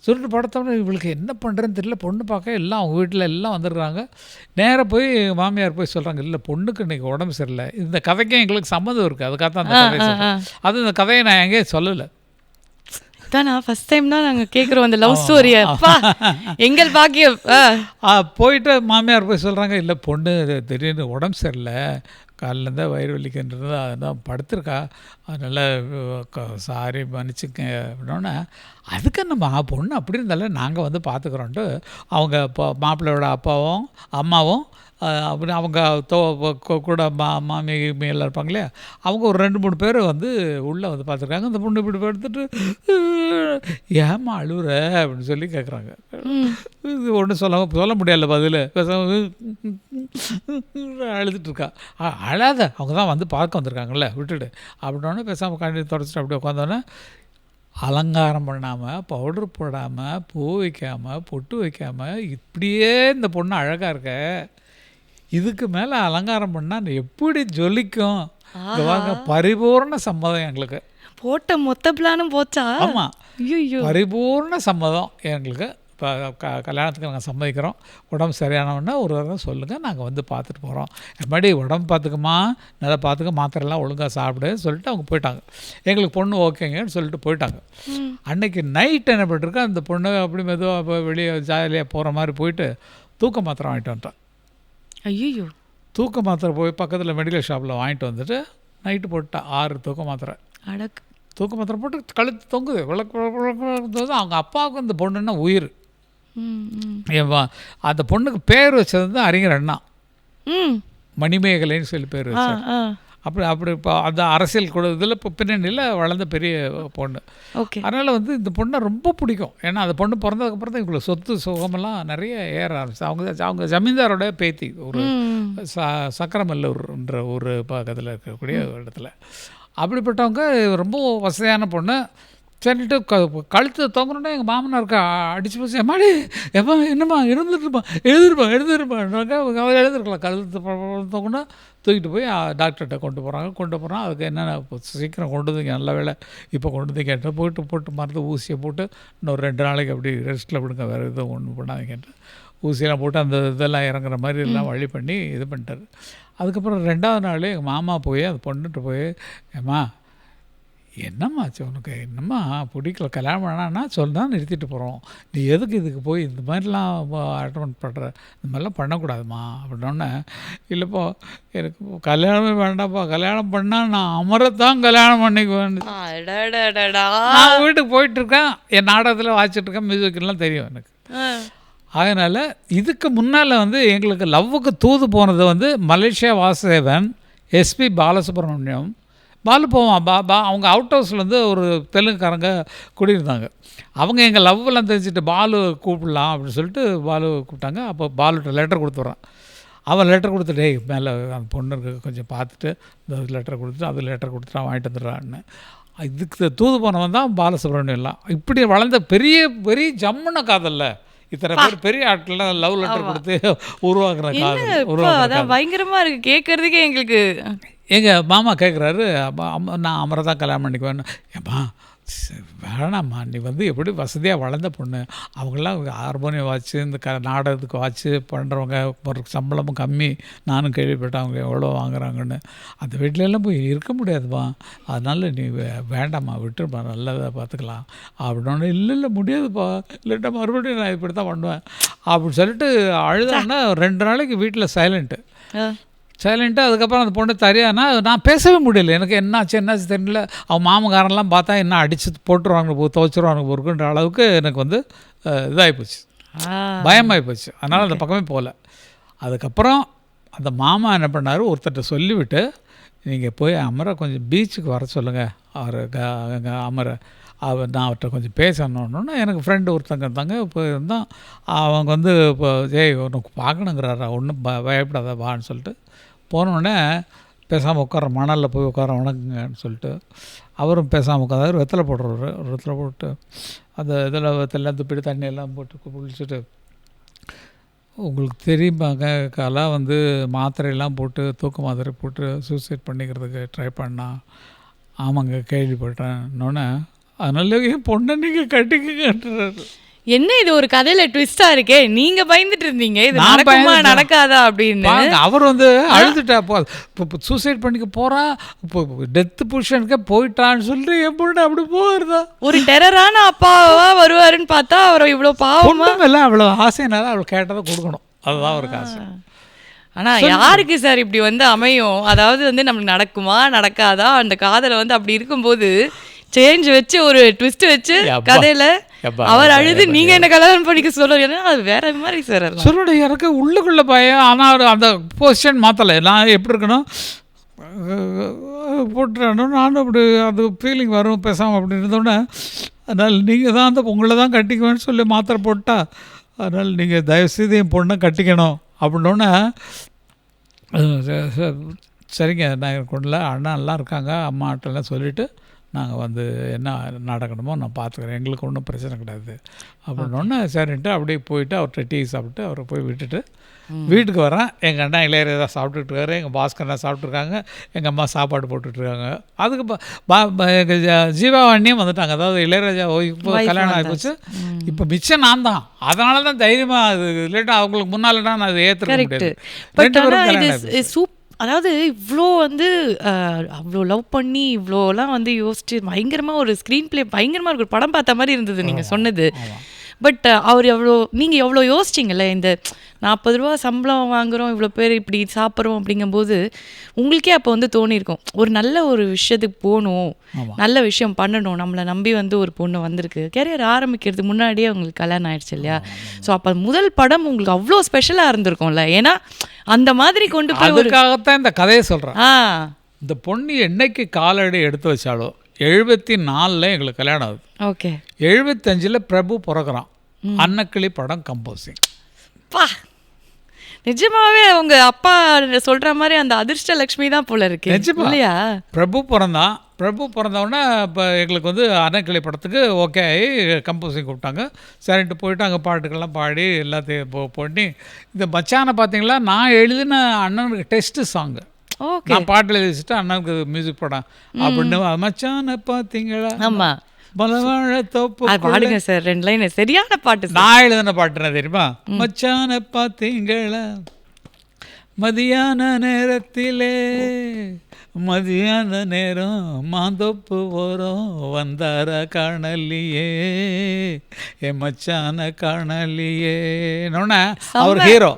சுருட்டு படுத்தோடனே இவளுக்கு என்ன பண்ணுறேன்னு தெரியல. பொண்ணு பார்க்க எல்லாம் அவங்க வீட்டில் எல்லாம் வந்துடுறாங்க. நேராக போய் மாமியார் போய் சொல்கிறாங்க, இல்லை பொண்ணுக்கு இன்றைக்கி உடம்பு சரியில்லை. இந்த கதைக்கும் எங்களுக்கு சம்மந்தம் இருக்குது, அதுக்காக தான் அந்த கதையை சொல்கிறேன். அது இந்த கதையை நான் எங்கேயும் சொல்லலை. தானா ஃபர்ஸ்ட் டைம் தான் நாங்கள் கேட்குறோம் அந்த லவ் ஸ்டோரியை. எங்கள் பாக்கியம். போயிட்டு மாமியார் போய் சொல்கிறாங்க, இல்லை பொண்ணு திடீர்னு உடம்பு சரியில்லை, காலிலேருந்தா வயிறு வலிக்கின்றது, அதுதான் படுத்துருக்கா, அதனால் சாரி மன்னிச்சுக்க அப்படின்னோடனே, அதுக்கு நம்ம பொண்ணு அப்படி இருந்தாலும் நாங்கள் வந்து பார்த்துக்குறோன்ட்டு அவங்க மாப்பிள்ளையோட அப்பாவும் அம்மாவும் அப்படி அவங்க கூட மாமி எல்லாம் இருப்பாங்க இல்லையா, அவங்க ஒரு 2-3 பேர் வந்து உள்ளே வந்து பார்த்துருக்காங்க. அந்த பொண்ணு இப்படி படுத்துட்டு ஏமா அழுவுற அப்படின்னு சொல்லி கேட்குறாங்க. இது ஒன்றும் சொல்ல முடியல பதில், அழுதுட்டுருக்கா. அழாத, அவங்க தான் வந்து பார்க்க வந்திருக்காங்கல்ல, விட்டுடு அப்படின்னோடனே பேசாமல் கண்ணீர் தொடச்சிட்டு அப்படியே உட்காந்தோன்னே, அலங்காரம் பண்ணாமல், பவுடர் போடாமல், பூ வைக்காமல், பொட்டு வைக்காமல் இப்படியே இந்த பொண்ணு அழகாக இருக்க, இதுக்கு மேலே அலங்காரம் பண்ணால் எப்படி ஜொலிக்கும். பரிபூர்ண சம்மதம் எங்களுக்கு. போட்ட மொத்த பிளானும் போச்சா? ஆமாம், பரிபூர்ண சம்மதம் எங்களுக்கு. இப்போ கல்யாணத்துக்கு நாங்கள் சம்மதிக்கிறோம். உடம்பு சரியானவொன்னே ஒரு தடவை சொல்லுங்கள், நாங்கள் வந்து பார்த்துட்டு போகிறோம். எப்படி உடம்பு பார்த்துக்குமா, நல்லா பார்த்துக்க, மாத்திரைலாம் ஒழுங்காக சாப்பிடு சொல்லிட்டு அவங்க போயிட்டாங்க. எங்களுக்கு பொண்ணு ஓகேங்கன்னு சொல்லிட்டு போயிட்டாங்க. அன்றைக்கி நைட் என்ன பண்ணிருக்கா, அந்த பொண்ணு அப்படி மெதுவாக வெளியே ஜாலியாக போகிற மாதிரி போயிட்டு தூக்க மாத்திரை வாங்கிட்டு வந்துட்டான். ஐயோ, தூக்க மாத்திரை போய் பக்கத்தில் மெடிக்கல் ஷாப்பில் வாங்கிட்டு வந்துட்டு நைட்டு போட்டா 6 தூக்க மாத்திரை. தூக்க மாத்திரை போட்டு கழுத்து தொங்குது, விளக்கு. அவங்க அப்பாவுக்கு அந்த பொண்ணுன்னா உயிர். அந்த பொண்ணுக்கு பேர் வச்சது தான் அறிஞர் அண்ணா, மணிமேகலைன்னு சொல்லி பேர் வச்சார். அப்படி இப்போ அந்த அரசியல் கூட இதில் இப்போ பின்னணியில் வளர்ந்த பெரிய பொண்ணு. அதனால் வந்து இந்த பொண்ணை ரொம்ப பிடிக்கும். ஏன்னா அந்த பொண்ணு பிறந்ததுக்கப்புறம் தான் இவ்வளோ சொத்து சுகமெல்லாம் நிறைய ஏற ஆரம்பிச்சு. அவங்க ஜமீன்தாரோட பேத்தி, ஒரு சக்கரமல்லூர்ன்ற ஒரு பக்கத்தில் இருக்கக்கூடிய இடத்துல. அப்படிப்பட்டவங்க ரொம்ப வசதியான பொண்ணு. சரிட்டு கழுத்து தொங்கணுன்னா எங்கள் மாமனாருக்கு அடிச்சு போச்சு, எம்மாடி என்னம்மா எழுதிருப்பாங்க. அவர் எழுதிருக்கலாம். கழுத்து தொங்குனா தூக்கிட்டு போய் டாக்டர்கிட்ட கொண்டு போகிறாங்க. அதுக்கு என்னென்ன சீக்கிரம் கொண்டு வந்தீங்க, நல்ல வேலை இப்போ கொண்டு வந்து கேட்டால் போட்டு மருந்து ஊசியை போட்டு இன்னொரு 2 நாளைக்கு அப்படி ரெஸ்ட்டில் விடுங்க, வேறு எதுவும் ஒன்றும் பண்ணாதீங்கன்ட்டு ஊசியெல்லாம் போட்டு அந்த இதெல்லாம் இறங்குற மாதிரி எல்லாம் வழி பண்ணி இது பண்ணிட்டார். அதுக்கப்புறம் 2ஆவது நாள் எங்கள் மாமா போய் அந்த பொண்ணுட்டு போய், ஏம்மா என்னம்மாச்சு உனக்கு, என்னம்மா பிடிக்கல, கல்யாணம் பண்ணான்னா சொன்னால் நிறுத்திட்டு போகிறோம், நீ எதுக்கு இதுக்கு போய் இந்த மாதிரிலாம் அட்டன் பண்ணுற, இந்த மாதிரிலாம் பண்ணக்கூடாதுமா அப்படின்னோடனே, இல்லைப்பா எனக்கு கல்யாணமே வேண்டாம்ப்பா, கல்யாணம் பண்ணால் நான் அமரத்தான் கல்யாணம் பண்ணிக்குவேன். நான் வீட்டுக்கு போயிட்டுருக்கேன், என் நாடகத்தில் வாசிச்சுட்ருக்கேன், மியூசிக்லாம் தெரியும் எனக்கு. அதனால் இதுக்கு முன்னால் வந்து எங்களுக்கு லவ்வுக்கு தூது போனது வந்து மலேசியா வாசுதேவன், எஸ்பி பாலசுப்ரமணியம், பாலு போவான். அவங்க அவுட் ஹவுஸ்லேருந்து ஒரு தெலுங்குக்காரங்க குடியிருந்தாங்க. அவங்க எங்கள் லவ்வெல்லாம் தெரிஞ்சுட்டு பாலு கூப்பிடலாம் அப்படின்னு சொல்லிட்டு பாலு கூப்பிட்டாங்க. அப்போ பாலுட்ட லெட்டர் கொடுத்துட்றான். அவன் லெட்டர் கொடுத்துட்டே மேலே அந்த பொண்ணுக்கு கொஞ்சம் பார்த்துட்டு இந்த லெட்டர் கொடுத்துட்டு அது லெட்டர் கொடுத்துட்டான் வாங்கிட்டு வந்துடுறான்னு. இதுக்கு தூது போனவன் தான் பாலசுப்ரமணியம். எல்லாம் இப்படி வளர்ந்த பெரிய பெரிய ஜம்முன காதல்ல இத்தனை பேர் பெரிய ஆட்கள்லாம் லவ் லெட்டர் கொடுத்து உருவாக்குற காதல் அதான் பயங்கரமா இருக்கு கேட்கறதுக்கே எங்களுக்கு. எங்கள் மாமா கேட்குறாரு, நான் அமரை தான் கல்யாணம் பண்ணிக்குவேன்னு. ஏம்மா வேணாம்மா, நீ வந்து எப்படி வசதியாக வளர்ந்த பொண்ணு, அவங்களாம் ஹார்மோனியம் வாட்ச்சு இந்த நாடகத்துக்கு வாட்ச்சு பண்ணுறவங்க, ஒரு சம்பளமும் கம்மி. நானும் கேள்விப்பட்டேன் அவங்க எவ்வளோ வாங்குறாங்கன்னு. அந்த வீட்டிலலாம் போய் இருக்க முடியாதுமா, அதனால் நீ வேண்டாம்மா விட்டுருப்பா, நல்லதாக பார்த்துக்கலாம் அப்படின்னோடனே. இல்லை முடியாதுப்பா, இல்லைட்டா மறுபடியும் நான் இப்படி தான் பண்ணுவேன் அப்படின்னு சொல்லிட்டு அழுதான்னா 2 நாளைக்கு வீட்டில் சைலண்ட்டு. அதுக்கப்புறம் அந்த பொண்ணு தரியானா நான் பேசவே முடியல. எனக்கு என்னாச்சு தெரியல. அவன் மாமக்காரன்லாம் பார்த்தா என்ன அடித்து போட்டுருவாங்க, துவைச்சிருவாங்க பொறுக்குன்ற அளவுக்கு எனக்கு வந்து இதாகிப்போச்சு, பயமாகிப்போச்சு. அதனால் அந்த பக்கமே போகல. அதுக்கப்புறம் அந்த மாமா என்ன பண்ணார், ஒருத்தர்கிட்ட சொல்லிவிட்டு நீங்கள் போய் அமரை கொஞ்சம் பீச்சுக்கு வர சொல்லுங்கள், அவர் அமரை நான் அவர்கிட்ட கொஞ்சம் பேசணுன்னா. எனக்கு ஃப்ரெண்டு ஒருத்தங்க இருந்தாங்க, இப்போ இருந்தால் அவங்க வந்து இப்போ உனக்கு பார்க்கணுங்கிறாரா, ஒன்றும் பயப்படாத வான்னு சொல்லிட்டு போனோடனே பேசாமல் உட்கார, மணலில் போய் உட்கார வணங்குங்கன்னு சொல்லிட்டு அவரும் பேசாமல் உட்காந்தாரு. வெத்தலை போடுறாரு. ஒரு வெத்தலை போட்டு அந்த இதில் வெத்தலாம் துப்பிட்டு தண்ணியெல்லாம் போட்டு குளிச்சுட்டு, உங்களுக்கு தெரியுமாங்க கலா வந்து மாத்திரையெல்லாம் போட்டு தூக்க மாத்திரை போட்டு சூசைட் பண்ணிக்கிறதுக்கு ட்ரை பண்ணா. ஆமாங்க கேள்விப்பட்டேன்னொன்னே, அதனால என் பொண்ணை நீங்கள் கட்டிக்கன்றாரு. என்ன இது ஒரு கதையில ட்விஸ்டா இருக்கே, நீங்க பயந்துட்டு இருந்தீங்க இது நடக்குமா நடக்காதா அப்படின்னு. அவர் வந்து அழுதுட்டா, இப்போ சூசைட் பண்ணிக்க போறா, இப்போ டெத் பொசிஷனுக்கே போயிட்டான்னு சொல்லிட்டு என் பொண்ணு அப்படி போகிறதா. ஒரு டெரரான அப்பாவா வருவாருன்னு பார்த்தா அவர் இவ்வளோ பாவமா எல்லாம் அவ்வளோ ஆசைனால அவள் கேட்டதை கொடுக்கணும், அதுதான் ஒரு ஆசை. ஆனா யாருக்கு சார் இப்படி வந்து அமையும்? அதாவது வந்து நம்மளுக்கு நடக்குமா நடக்காதா, அந்த காதலை வந்து அப்படி இருக்கும்போது சேஞ்ச் வச்சு ஒரு ட்விஸ்ட் வச்சு கதையில அவர் அழுது நீங்க என்ன கல்யாணம் பண்ணிக்க சொல்றீங்க, அது வேற மாதிரி சார். சொல்லுட எனக்கு உள்ளுக்குள்ள பயம். ஆனால் அந்த பொசிஷன் மாற்றலை. நான் எப்படி இருக்கணும் போட்டுறணும், நானும் அப்படி அது ஃபீலிங் வரும் பேசாமல் அப்படி இருந்தோன்னே. அதனால் நீங்கள் தான் அந்த உங்களை தான் கட்டிக்குவேன்னு சொல்லி மாத்திரை போட்டா, அதனால் நீங்கள் தயவுசெய்து என் பொண்ணை கட்டிக்கணும் அப்படின்னோடனே, சரிங்க நான் கொண்டல அண்ணாலாம் இருக்காங்க, அம்மாட்டெல்லாம் சொல்லிவிட்டு நாங்கள் வந்து என்ன நடக்கணுமோ நான் பார்த்துக்குறேன், எங்களுக்கு ஒன்றும் பிரச்சனை கிடையாது அப்படின்னோடனே சரின்ட்டு அப்படியே போயிட்டு அவர்கிட்ட டீ சாப்பிட்டு அவரை போய் விட்டுட்டு வீட்டுக்கு வரேன். எங்கள் அண்ணா இளையராஜா சாப்பிட்டுட்டு இருக்காரு, எங்கள் பாஸ்கர்னா சாப்பிட்ருக்காங்க, எங்கள் அம்மா சாப்பாடு போட்டுட்ருக்காங்க. அதுக்கு எங்கள் ஜீவாவண்ணியும் வந்துட்டாங்க. அதாவது இளையராஜா இப்போ கல்யாணம் ஆகிப்போச்சு, இப்போ மிச்சம் நான் தான். அதனால தான் தைரியமாக அது இல்லைட்டா அவங்களுக்கு முன்னால்னா நான் அதை ஏற்றுக்க முடியாது. அதாவது இவ்வளோ வந்து அவ்வளோ லவ் பண்ணி இவ்வளோலாம் வந்து யோசிச்சு பயங்கரமாக ஒரு ஸ்க்ரீன் பிளே பயங்கரமாக ஒரு படம் பார்த்த மாதிரி இருந்தது நீங்கள் சொன்னது. பட் அவர் நீங்கள் எவ்வளோ யோசிச்சிங்கல்ல, இந்த 40 ரூபா சம்பளம் வாங்குகிறோம், இவ்வளோ பேர் இப்படி சாப்பிட்றோம் அப்படிங்கும்போது உங்களுக்கே அப்போ வந்து தோணியிருக்கும் ஒரு நல்ல ஒரு விஷயத்துக்கு போகணும், நல்ல விஷயம் பண்ணணும், நம்மளை நம்பி வந்து ஒரு பொண்ணு வந்திருக்கு, கேரியர் ஆரம்பிக்கிறதுக்கு முன்னாடியே உங்களுக்கு கல்யாணம் ஆயிடுச்சு இல்லையா. ஸோ அப்போ முதல் படம் உங்களுக்கு அவ்வளோ ஸ்பெஷலாக இருந்திருக்கும்ல, ஏன்னா அந்த மாதிரி கொண்டு போய் அதுக்காகத்தான் இந்த கதையை சொல்கிறேன். இந்த பொண்ணு என்னைக்கு காலடி எடுத்து வச்சாலோ 74 எங்களுக்கு கல்யாணம் ஆகுது. ஓகே 75 பிரபு பிறகுறான். அன்னக்கிளி படம் கம்போசிங். பா நிஜமாவே அவங்க அப்பா சொல்ற மாதிரி அந்த அதிர்ஷ்ட லட்சுமி தான் போல இருக்கு இல்லையா. பிரபு பிறந்தவொடனே இப்போ எங்களுக்கு வந்து அன்னக்கிளி படத்துக்கு ஓகே கம்போசிங் கூப்பிட்டாங்க. சரின்ட்டு போயிட்டு அங்கே பாட்டுக்கெல்லாம் பாடி எல்லாத்தையும் பண்ணி இந்த மச்சானை பார்த்தீங்களா, நான் எழுதின அண்ணனுக்கு டெஸ்ட்டு சாங்கு. நான் பாட்டு எழுதி வச்சுட்டு அண்ணனுக்கு மியூசிக் படம் அப்படின்னு மச்சான பார்த்தீங்களா. ஆமாம் மலவாழ தோப்பு பாடுங்க சார் 2 லைன் சரியான பாட்டு. நான் எழுதின பாட்டுனா தெரியுமா, மச்சான பார்த்தீங்களா மதியான நேரத்திலே மதியான நேரம் மாந்தோப்பு வரும் வந்தார காணலியே என் மச்சான காணலியே. அவர் ஹீரோ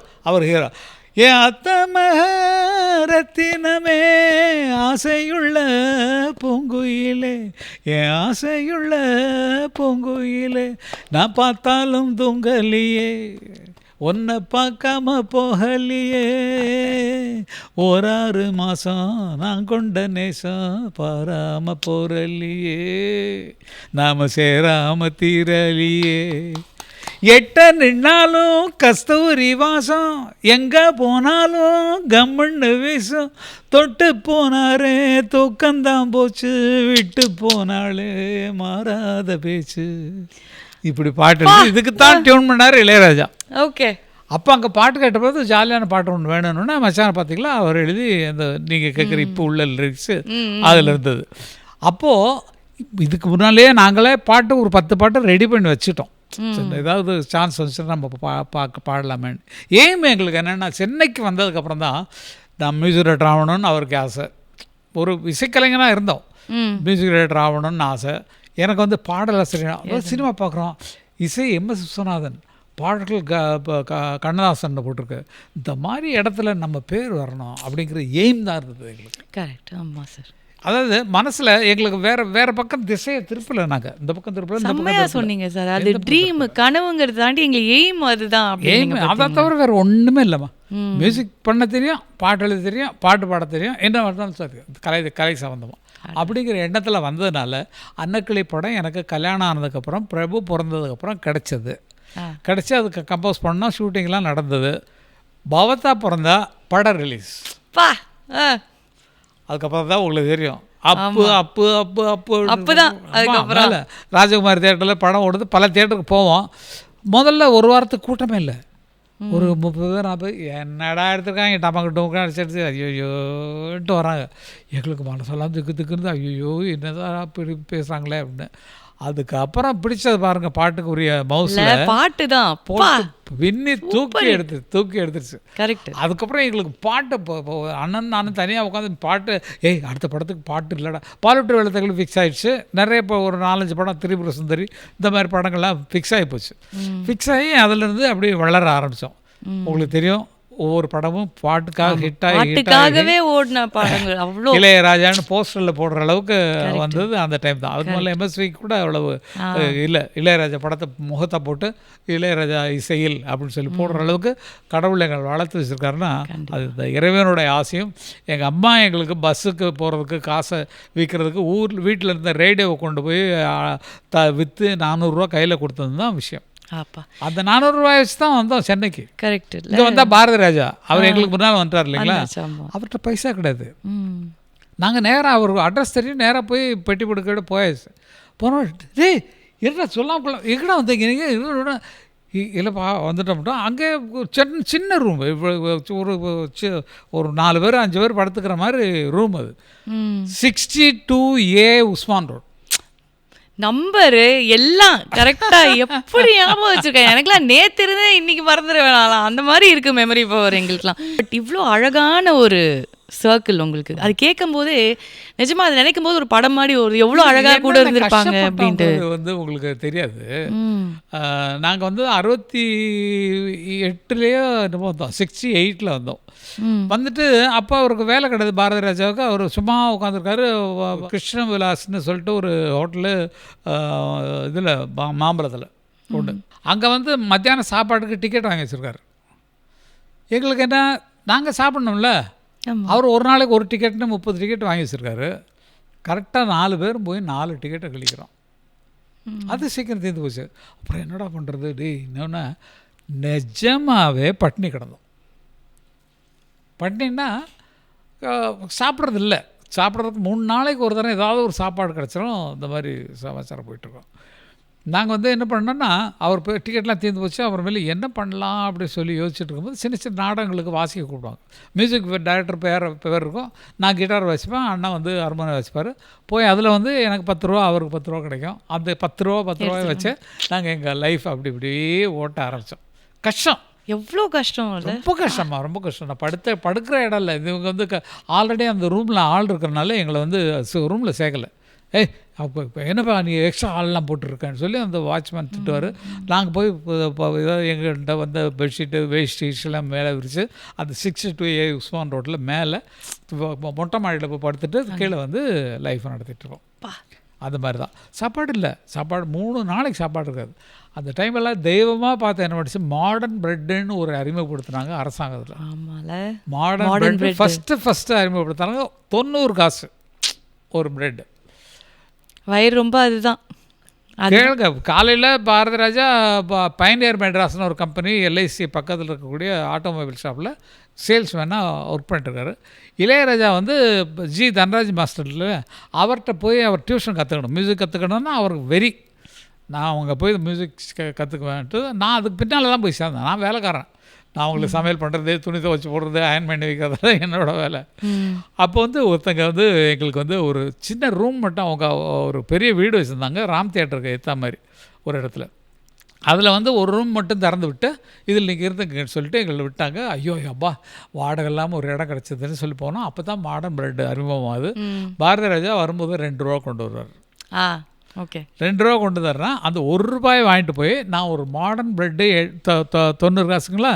என் அத்தமரத்தினமே ஆசையுள்ள பூங்குயிலே என் ஆசையுள்ள பூங்குயிலே நான் பார்த்தாலும் தூங்கலியே உன்னை பார்க்காம போகலியே ஒரு 6 மாதம் நான் கொண்ட நேசம் பாராம போரலியே நாம் சேராம தீரலியே எட்ட நின்னாலும் கஸ்தூரி வாசம் எங்கே போனாலும் கம்முன்னு வீசும் தொட்டு போனாரே தூக்கந்தான் போச்சு விட்டு போனாலே மாறாத பேச்சு. இப்படி பாட்டு இதுக்கு தான் டியூன் பண்ணார் இளையராஜா. ஓகே. அப்போ அங்கே பாட்டு கேட்டபோது ஜாலியான பாட்டு ஒன்று வேணும்னா மச்சான பார்த்தீங்களா அவர் எழுதி அந்த நீங்கள் கேட்குற இப்போ உள்ள லிரிக்ஸு அதில் இருந்தது. அப்போது இதுக்கு முன்னாலேயே நாங்களே பாட்டு ஒரு 10 பாட்டு ரெடி பண்ணி வச்சுட்டோம். ஏதாவது சான்ஸ் வந்துச்சுன்னா நம்ம பாடலாமேன்னு. ஏன் எங்களுக்கு என்னென்னா சென்னைக்கு வந்ததுக்கப்புறம் தான் நான் மியூசிக் டைரக்டர் ஆகணும்னு அவருக்கு ஆசை. ஒரு இசைக்கலைஞனாக இருந்தோம், மியூசிக் டைரக்டர் ஆகணும்னு ஆசை. எனக்கு வந்து பாடலாசிரியர் சினிமா பார்க்குறோம், இசை MS விஸ்வநாதன், பாடல்கள் கண்ணதாசன் போட்டிருக்கு. இந்த மாதிரி இடத்துல நம்ம பேர் வரணும் அப்படிங்கிற எய்ம் தான் இருந்தது எங்களுக்கு. கரெக்ட். ஆமாம் சார். அதாவது மனசில் எங்களுக்கு வேற பக்கம் திசையை திருப்பல. நாங்கள் இந்த பக்கம் திருப்பல. செம்மையா சொன்னீங்க சார். அது ட்ரீம், கனவுங்கிறது தாண்டி எங்களுக்கு எய்ம் அதுதான். எய்ம் அதை தவிர வேறு ஒன்றுமே இல்லைம்மா. மியூசிக் பண்ண தெரியும், பாட்டு எழுத தெரியும், பாட்டு பாட தெரியும், என்ன பண்ணாலும் சார் கலை சம்மந்தமாக அப்படிங்கிற எண்ணத்தில் வந்ததுனால அன்னக்கிளி படம் எனக்கு கல்யாணம் ஆனதுக்கப்புறம் பிரபு பிறந்ததுக்கப்புறம் கிடச்சி அதுக்கு கம்போஸ் பண்ணோம், ஷூட்டிங்லாம் நடந்தது. பவத்தா பிறந்தா படம் ரிலீஸ். அதுக்கப்புறம் தான் உங்களுக்கு தெரியும் அப்பதான் ராஜகுமாரி தேட்டரில் படம் ஓடுது. பல தேட்டருக்கு போவோம். முதல்ல ஒரு வாரத்துக்கு கூட்டமே இல்லை. ஒரு 30 பேர் 40 என்னடா எடுத்துருக்காங்க டமாக்கு டோக்கா அடிச்சிடுச்சு ஐயோயோன்ட்டு வராங்க. எங்களுக்கு மனசெல்லாம் திக்குன்னு ஐயோ என்னதான் இப்படி பேசுகிறாங்களே அப்படின்னு. அதுக்கப்புறம் பிடிச்சது பாருங்கள், பாட்டுக்கு உரிய மவுஸில் பாட்டு தான் போட்டு விண்ணி தூக்கி எடுத்துருச்சு. கரெக்ட். அதுக்கப்புறம் எங்களுக்கு பாட்டு அண்ணன் நானும் தனியாக உட்காந்து பாட்டு அடுத்த படத்துக்கு பாட்டு இல்லைடா. பாலூட்டு வெள்ளத்துக்கு ஃபிக்ஸ் ஆகிடுச்சு. நிறைய இப்போ ஒரு 4-5 படம், திரிபுர சுந்தரி இந்த மாதிரி படங்கள்லாம் ஃபிக்ஸ் ஆகி போச்சு. ஃபிக்ஸ் ஆகி அதிலேருந்து அப்படியே வளர ஆரம்பித்தோம். உங்களுக்கு தெரியும், ஒவ்வொரு படமும் பாட்டுக்காக ஹிட்டாகவே ஓடின படங்கள் அவ்வளோ. இளையராஜான்னு போஸ்டரில் போடுற அளவுக்கு வந்தது அந்த டைம் தான். அதுக்கு மேலே MSV கூட அவ்வளவு இல்லை. இளையராஜா படத்தை முகத்தை போட்டு இளையராஜா இசையில் அப்படின்னு சொல்லி போடுற அளவுக்கு கடவுள் எங்களை வளர்த்து வச்சுருக்காருன்னா அது இந்த இறைவனுடைய ஆசையும். எங்கள் அம்மா எங்களுக்கு பஸ்ஸுக்கு போகிறதுக்கு காசை விற்கிறதுக்கு வீட்டில் இருந்த ரேடியோவை கொண்டு போய் விற்று 400 ரூபா கையில் கொடுத்தது தான் விஷயம். அந்த 400 ரூபாய் வச்சு தான் வந்தோம் சென்னைக்கு. கரெக்ட். இங்கே வந்தால் பாரதி ராஜா அவர் எங்களுக்கு முன்னால் வந்துட்டார் இல்லைங்களா. அவர்கிட்ட பைசா கிடையாது. நாங்கள் நேராக அவர் அட்ரஸ் தெரியும், நேராக போய் பெட்டி படுக்க போயாச்சு. போனோம், என்ன சொல்லாம எங்கடா வந்தீங்க நீங்கள் இல்லைப்பா வந்துட்டோம். அங்கே சின்ன ரூம், ஒரு 4 பேர் 5 பேர் படுத்துக்கிற மாதிரி ரூம். அது 62A உஸ்மான் ரோட். நம்பரு எல்லாம் கரெக்டா எப்படி ஞாபகம் வச்சிருக்கேன். எனக்குலாம் நேற்று இருந்தே இன்னைக்கு மறந்துட வேணாம், அந்த மாதிரி இருக்கு மெமரி பவர் எங்களுக்குலாம். பட் இவ்வளோ அழகான ஒரு சர்க்கிள் உங்களுக்கு. அது கேட்கும் போதே நிஜமா அதை நினைக்கும் போது ஒரு படம் மாதிரி ஒரு எவ்வளோ அழகாக கூட இருந்திருப்பாங்க அப்படின்ட்டு வந்து உங்களுக்கு தெரியாது. நாங்கள் வந்து 68லேயோ என்னமோ வந்தோம், 68ல் வந்தோம். வந்துட்டு அப்போ அவருக்கு வேலை கிடையாது பாரதி ராஜாவுக்கு. அவர் சும்மா உட்காந்துருக்காரு. கிருஷ்ண விலாஸ்ன்னு சொல்லிட்டு ஒரு ஹோட்டலு இதில் மாம்பலத்தில் உண்டு. அங்கே வந்து மத்தியானம் சாப்பாட்டுக்கு டிக்கெட் வாங்கி வச்சுருக்காரு. எங்களுக்கு என்ன, நாங்கள் சாப்பிட்ணும்ல. அவர் ஒரு நாளைக்கு ஒரு டிக்கெட்னு 30 டிக்கெட் வாங்கி வச்சுருக்காரு. கரெக்டாக 4 பேரும் போய் 4 டிக்கெட்டை கழிக்கிறோம். அது சீக்கிரம் தீர்ந்து போச்சு. அப்புறம் என்னடா பண்ணுறது இன்னொன்று நிஜமாகவே பட்டினி கிடந்தோம். பட்டினின்னா சாப்பிட்றது இல்லை, சாப்பிட்றதுக்கு 3 நாளைக்கு ஒரு தடவை ஏதாவது ஒரு சாப்பாடு கிடச்சிரும். இந்த மாதிரி சமாச்சாரம் போயிட்டுருக்கோம். நாங்கள் வந்து என்ன பண்ணோன்னா, அவர் போய் டிக்கெட்லாம் தீர்ந்து போச்சு. அப்புறமேலே என்ன பண்ணலாம் அப்படின்னு சொல்லி யோசிச்சுட்டு இருக்கும்போது சின்ன சின்ன நாடகங்களுக்கு வாசிக்க கூப்பிடுவாங்க. மியூசிக் டைரக்டர் பேர் இருக்கும். நான் கிட்டார் வாசிப்பேன், அண்ணா வந்து ஹார்மோனியம் வாசிப்பார். போய் அதில் வந்து எனக்கு 10 ரூபா, அவருக்கு 10 ரூபா கிடைக்கும். அந்த 10 ரூபாய் வச்சு நாங்கள் எங்கள் லைஃப் அப்படி இப்படியே ஓட்ட ஆரம்பித்தோம். கஷ்டம், எவ்வளோ கஷ்டம், ரொம்ப கஷ்டமா, ரொம்ப கஷ்டம். நான் படுக்கிற இடம் இல்லை. இவங்க வந்து ஆல்ரெடி அந்த ரூமில் ஆள் இருக்கிறனால எங்களை வந்து ரூமில் சேர்க்கலை. அப்போ இப்போ என்னப்பா நீ எக்ஸ்ட்ரா ஆள்லாம் போட்டுருக்கேன்னு சொல்லி அந்த வாட்ச்மேன் திட்டுவார். நாங்கள் போய் ஏதாவது எங்கள்கிட்ட வந்து பெட்ஷீட்டு வேஸ்டீஸ்லாம் மேலே விரித்து அந்த 62A உஸ்மான் ரோட்டில் மேலே மொட்டை மாடியில் போய் படுத்துட்டு கீழே வந்து லைஃப்பை நடத்திட்டுருக்கோம். அந்த மாதிரி தான். சாப்பாடு இல்லை, சாப்பாடு 3 நாளைக்கு சாப்பாடு இருக்காது. அந்த டைமெல்லாம் தெய்வமாக பார்த்து என்ன பண்ணிச்சு, மாடர்ன் ப்ரெட்டுன்னு ஒரு அறிமுகப்படுத்தினாங்க அரசாங்கத்தில். ஆமால, மாடர்ன் ப்ரெட் ஃபஸ்ட்டு அறிமுகப்படுத்தினாங்க. 90 காசு ஒரு ப்ரெட்டு. வயிறு ரொம்ப அதுதான் கேளுங்க. காலையில் பாரதிராஜா பயனியர் மெட்ராஸ்னு ஒரு கம்பெனி எல்ஐசி பக்கத்தில் இருக்கக்கூடிய ஆட்டோமொபைல் ஷாப்பில் சேல்ஸ்மேனாக ஒர்க் பண்ணிட்டுருக்காரு. இளையராஜா வந்து ஜி தனராஜ் மாஸ்டரில் அவர்கிட்ட போய் அவர் டியூஷன் கற்றுக்கணும், மியூசிக் கற்றுக்கணும்னா அவருக்கு வெறி. நான் அவங்க போய் மியூசிக் கற்றுக்குவேன்ட்டு நான் அதுக்கு பின்னால் தான் போய் சேர்ந்தேன். நான் வேலைக்காரன், நான் அவங்களுக்கு சமையல் பண்ணுறது, துணி துவச்சி போடுறது, அயன் பண்ணி வைக்கிறதுலாம் என்னோடய வேலை. அப்போ வந்து ஒருத்தங்க வந்து எங்களுக்கு வந்து ஒரு சின்ன ரூம் மட்டும், அவங்க ஒரு பெரிய வீடு வச்சுருந்தாங்க ராம் தியேட்டருக்கு ஏற்ற மாதிரி ஒரு இடத்துல. அதில் வந்து ஒரு ரூம் மட்டும் திறந்து விட்டு இதில் நீங்கள் இருந்துங்கன்னு சொல்லிட்டு எங்களை விட்டாங்க. ஐயோ அப்பா வாடகை இல்லாமல் ஒரு இடம் கிடச்சிதுன்னு சொல்லி போனோம். அப்போ தான் மாடர்ன் ப்ரெட் அறிமுகமாகுது. பாரதிராஜா வரும்போது 2 ரூபா கொண்டு வருவார். ஓகே, 2 ரூபா கொண்டு தர்றேன். அந்த 1 ரூபாயை வாங்கிட்டு போய் நான் ஒரு மாடர்ன் ப்ரெட்டு 90 காசுங்களா,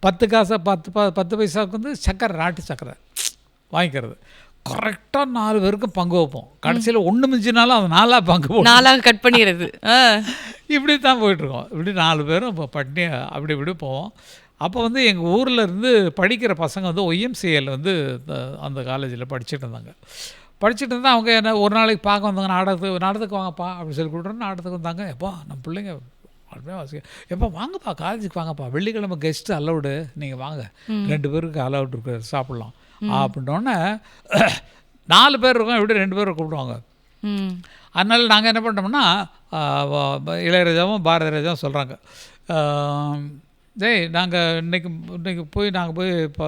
10 காசை 10 பைசாவுக்கு வந்து சக்கரை, நாட்டு சக்கரை வாங்கிக்கிறது. கரெக்டாக 4 பேருக்கு பங்கு வைப்போம். கடைசியில் 1 மிஞ்சினாலும் அது 4 பங்கு போகும், 4 கட் பண்ணிடுறது. இப்படி தான் போயிட்டுருக்கோம். இப்படி 4 பேரும் இப்போ பட்னி அப்படி இப்படி போவோம். அப்போ வந்து எங்கள் ஊரில் இருந்து படிக்கிற பசங்க வந்து ஒய்எம்சிஏல வந்து அந்த காலேஜில் படிச்சுட்டு இருந்தாங்க. படிச்சுட்டு இருந்தால் அவங்க என்ன ஒரு நாளைக்கு பார்க்க வந்தாங்க, நாடகத்துக்கு வாங்கப்பா அப்படின்னு சொல்லி கூப்பிட்றோம். நாடகத்துக்கு வந்தாங்க. எப்போ நம்ம பிள்ளைங்க அப்படியே வாசிக்க, எப்போ வாங்கப்பா காலேஜுக்கு வாங்கப்பா, வெள்ளிக்கிழமை கெஸ்ட்டு அலவுடு, நீங்கள் வாங்க, 2 பேருக்கு அலவுட் இருக்கு, சாப்பிட்லாம் அப்படின்னோடனே 4 பேர் இருக்கோம், எப்படி 2 பேரை கூப்பிடுவாங்க. அதனால் நாங்கள் என்ன பண்ணோம்னா, இளையராஜாவும் பாரதிராஜாவும் சொல்கிறாங்க, நாங்கள் இன்றைக்கி போய் நாங்கள் போய் இப்போ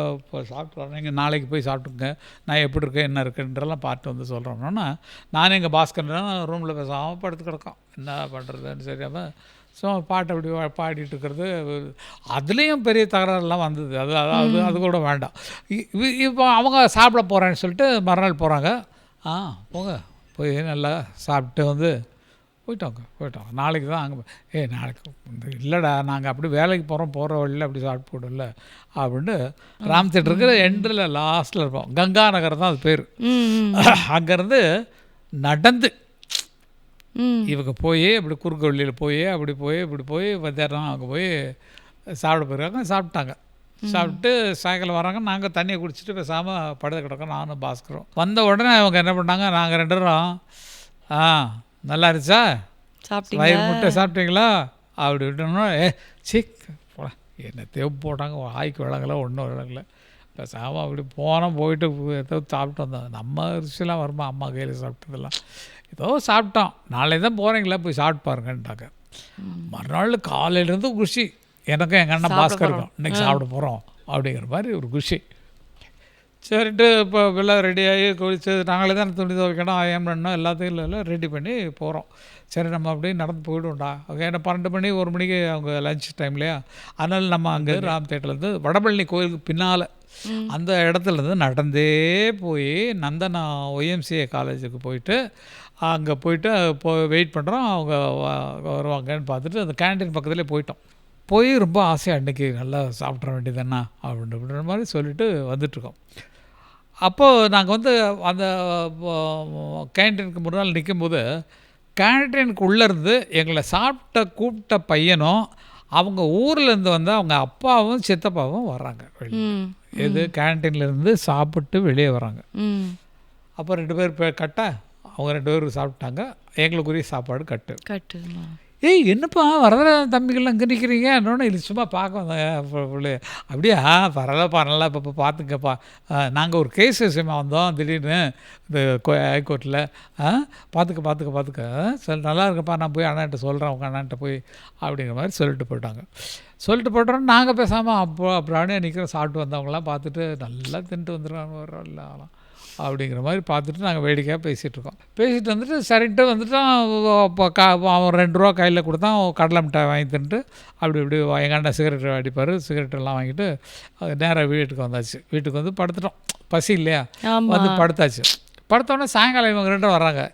சாப்பிட்டு வரோம், நீங்கள் நாளைக்கு போய் சாப்பிட்டுங்க, நான் எப்படி இருக்கேன் என்ன இருக்குன்றலாம் பார்த்து வந்து சொல்கிறோம்னா, நானும் எங்கள் பாஸ்கர்லாம் ரூமில் பேசாமல் படுத்து கிடக்கோம், என்ன பண்ணுறதுன்னு சரியாமல். ஸோ பாட்டு அப்படி பாடிட்டு இருக்கிறது, அதுலேயும் பெரிய தகராறுலாம் வந்தது. அது கூட வேண்டாம். இப்போ அவங்க சாப்பிட போகிறேன்னு சொல்லிட்டு மறுநாள் போகிறாங்க. போங்க போய் நல்லா சாப்பிட்டு வந்து போயிட்டோங்க. நாளைக்கு தான் அங்கே நாளைக்கு இல்லைடா, நாங்கள் அப்படி வேலைக்கு போகிற வழியில் அப்படி சாப்பிட்டு போடல அப்படின்ட்டு ராம் தியேட்டருக்கு எண்டில் லாஸ்ட்டில் இருப்போம். கங்கா நகர் தான் அது பேர். அங்கேருந்து நடந்து இவங்க போய் அப்படி குறுக்கு வழியில் போய் அப்படி போய் இப்படி போய் மத்தியானம் அங்கே போய் சாப்பிட போயிருக்காங்க. சாப்பிட்டாங்க. சாப்பிட்டு சாயங்காலம் வராங்க. நாங்கள் தண்ணியை குடிச்சிட்டு பேசாமல் படுத்து கிடக்கோம், நானும் பாஸ்கரும். வந்த உடனே அவங்க என்ன பண்ணாங்க, நாங்கள் 2 பேரும் நல்லா இருந்துச்சா, வயிறு முட்டை சாப்பிட்டீங்களா அப்படி விட்டோம்னா, போட என்ன தேவை போட்டாங்க, ஆய்க்கு விளங்கலை, ஒன்றும் விளங்கலை. பேசாமல் அப்படி போயிட்டு ஏதோ சாப்பிட்டு வந்தோம். நம்ம ருசியெல்லாம் வருமா, அம்மா கையில் சாப்பிட்டதெல்லாம் ஏதோ சாப்பிட்டோம். நாளை தான் போகிறீங்களா, போய் சாப்பிட்டு பாருங்கன்ட்டாங்க. மறுநாள் காலையிலேருந்து குஷி, எனக்கும் எங்கள் அண்ணன் பாஸ்கருக்கும் இன்றைக்கி சாப்பிட போகிறோம் அப்படிங்கிற மாதிரி ஒரு குஷி. சரிட்டு இப்போ எல்லாம் ரெடியாகி குளிச்சு நாங்களே தான் துணி துவைக்கணும், அயன் பண்ணணும், எல்லாத்தையும் இல்லை ரெடி பண்ணி போகிறோம். சரி நம்ம அப்படியே நடந்து போய்டுவோம்டா. அவங்க என்ன 12 மணி 1 மணிக்கு அவங்க லஞ்ச் டைம்லையா, அதனால் நம்ம அங்கே ராம் தேட்டர்லேருந்து வடபழனி கோயிலுக்கு பின்னால் அந்த இடத்துலேருந்து நடந்தே போய் நந்தனா ஒய்எம்சிஏ காலேஜுக்கு போயிட்டு அங்கே போயிட்டு வெயிட் பண்ணுறோம். அவங்க வருவாங்கன்னு பார்த்துட்டு அந்த கேண்டீன் பக்கத்துலேயே போயிட்டோம். போய் ரொம்ப ஆசையாக அன்றைக்கி நல்லா சாப்பிட்ற வேண்டியதுன்னா அப்படின்ற மாதிரி சொல்லிவிட்டு வந்துட்டுருக்கோம். அப்போது நாங்கள் வந்து அந்த கேன்டீனுக்கு முன்னாள் நிற்கும்போது கேன்டீனுக்கு உள்ளேருந்து எங்களை கூப்பிட்ட பையனும் அவங்க ஊர்லேருந்து வந்து அவங்க அப்பாவும் சித்தப்பாவும் வர்றாங்க. எது கேன்டீன்லேருந்து சாப்பிட்டு வெளியே வராங்க. அப்போ 2 பேர் கட்ட, அவங்க 2 பேரும் சாப்பிட்டாங்க. எங்களுக்குரிய சாப்பாடு கட்டு. என்னப்பா வரதராஜன் தம்பிகள்லாம் இங்கே நிற்கிறீங்க என்னோட இது சும்மா பார்க்க வந்தாங்க. அப்படியா பரவாயில்லப்பா, நல்லா இப்போ பார்த்துங்கப்பா, நாங்கள் ஒரு கேஸ் விஷயமாக வந்தோம் திடீர்னு இந்த ஹைகோர்ட்டில், பார்த்துக்க சரி நல்லா இருக்கப்பா, நான் போய் அண்ணாட்ட சொல்கிறேன், உங்கள் அண்ணாட்ட போய் அப்படிங்கிற மாதிரி சொல்லிட்டு போயிட்டோம். நாங்கள் பேசாமல் அப்படியே நிற்கிறோம். சாப்பிட்டு வந்தவங்களாம் பார்த்துட்டு நல்லா தின்ட்டு வந்துடுறாங்க வரலாம் அப்படிங்கிற மாதிரி பார்த்துட்டு நாங்கள் வேடிக்கையாக பேசிகிட்டு வந்துட்டு சரின்ட்டு வந்துட்டோம். அவன் 2 ரூபா கையில் கொடுத்தான், கடலை மிட்டாய் வாங்கி தின்ட்டு அப்படி இப்படி எங்கள் அண்ணன் சிகரெட் அடிப்பார், சிகரெட்டெல்லாம் வாங்கிட்டு நேராக வீட்டுக்கு வந்தாச்சு. வீட்டுக்கு வந்து படுத்துட்டோம், பசி இல்லையா, வந்து படுத்தாச்சு. படுத்தோடனே சாயங்காலம் இவங்க 2 வர்றாங்க.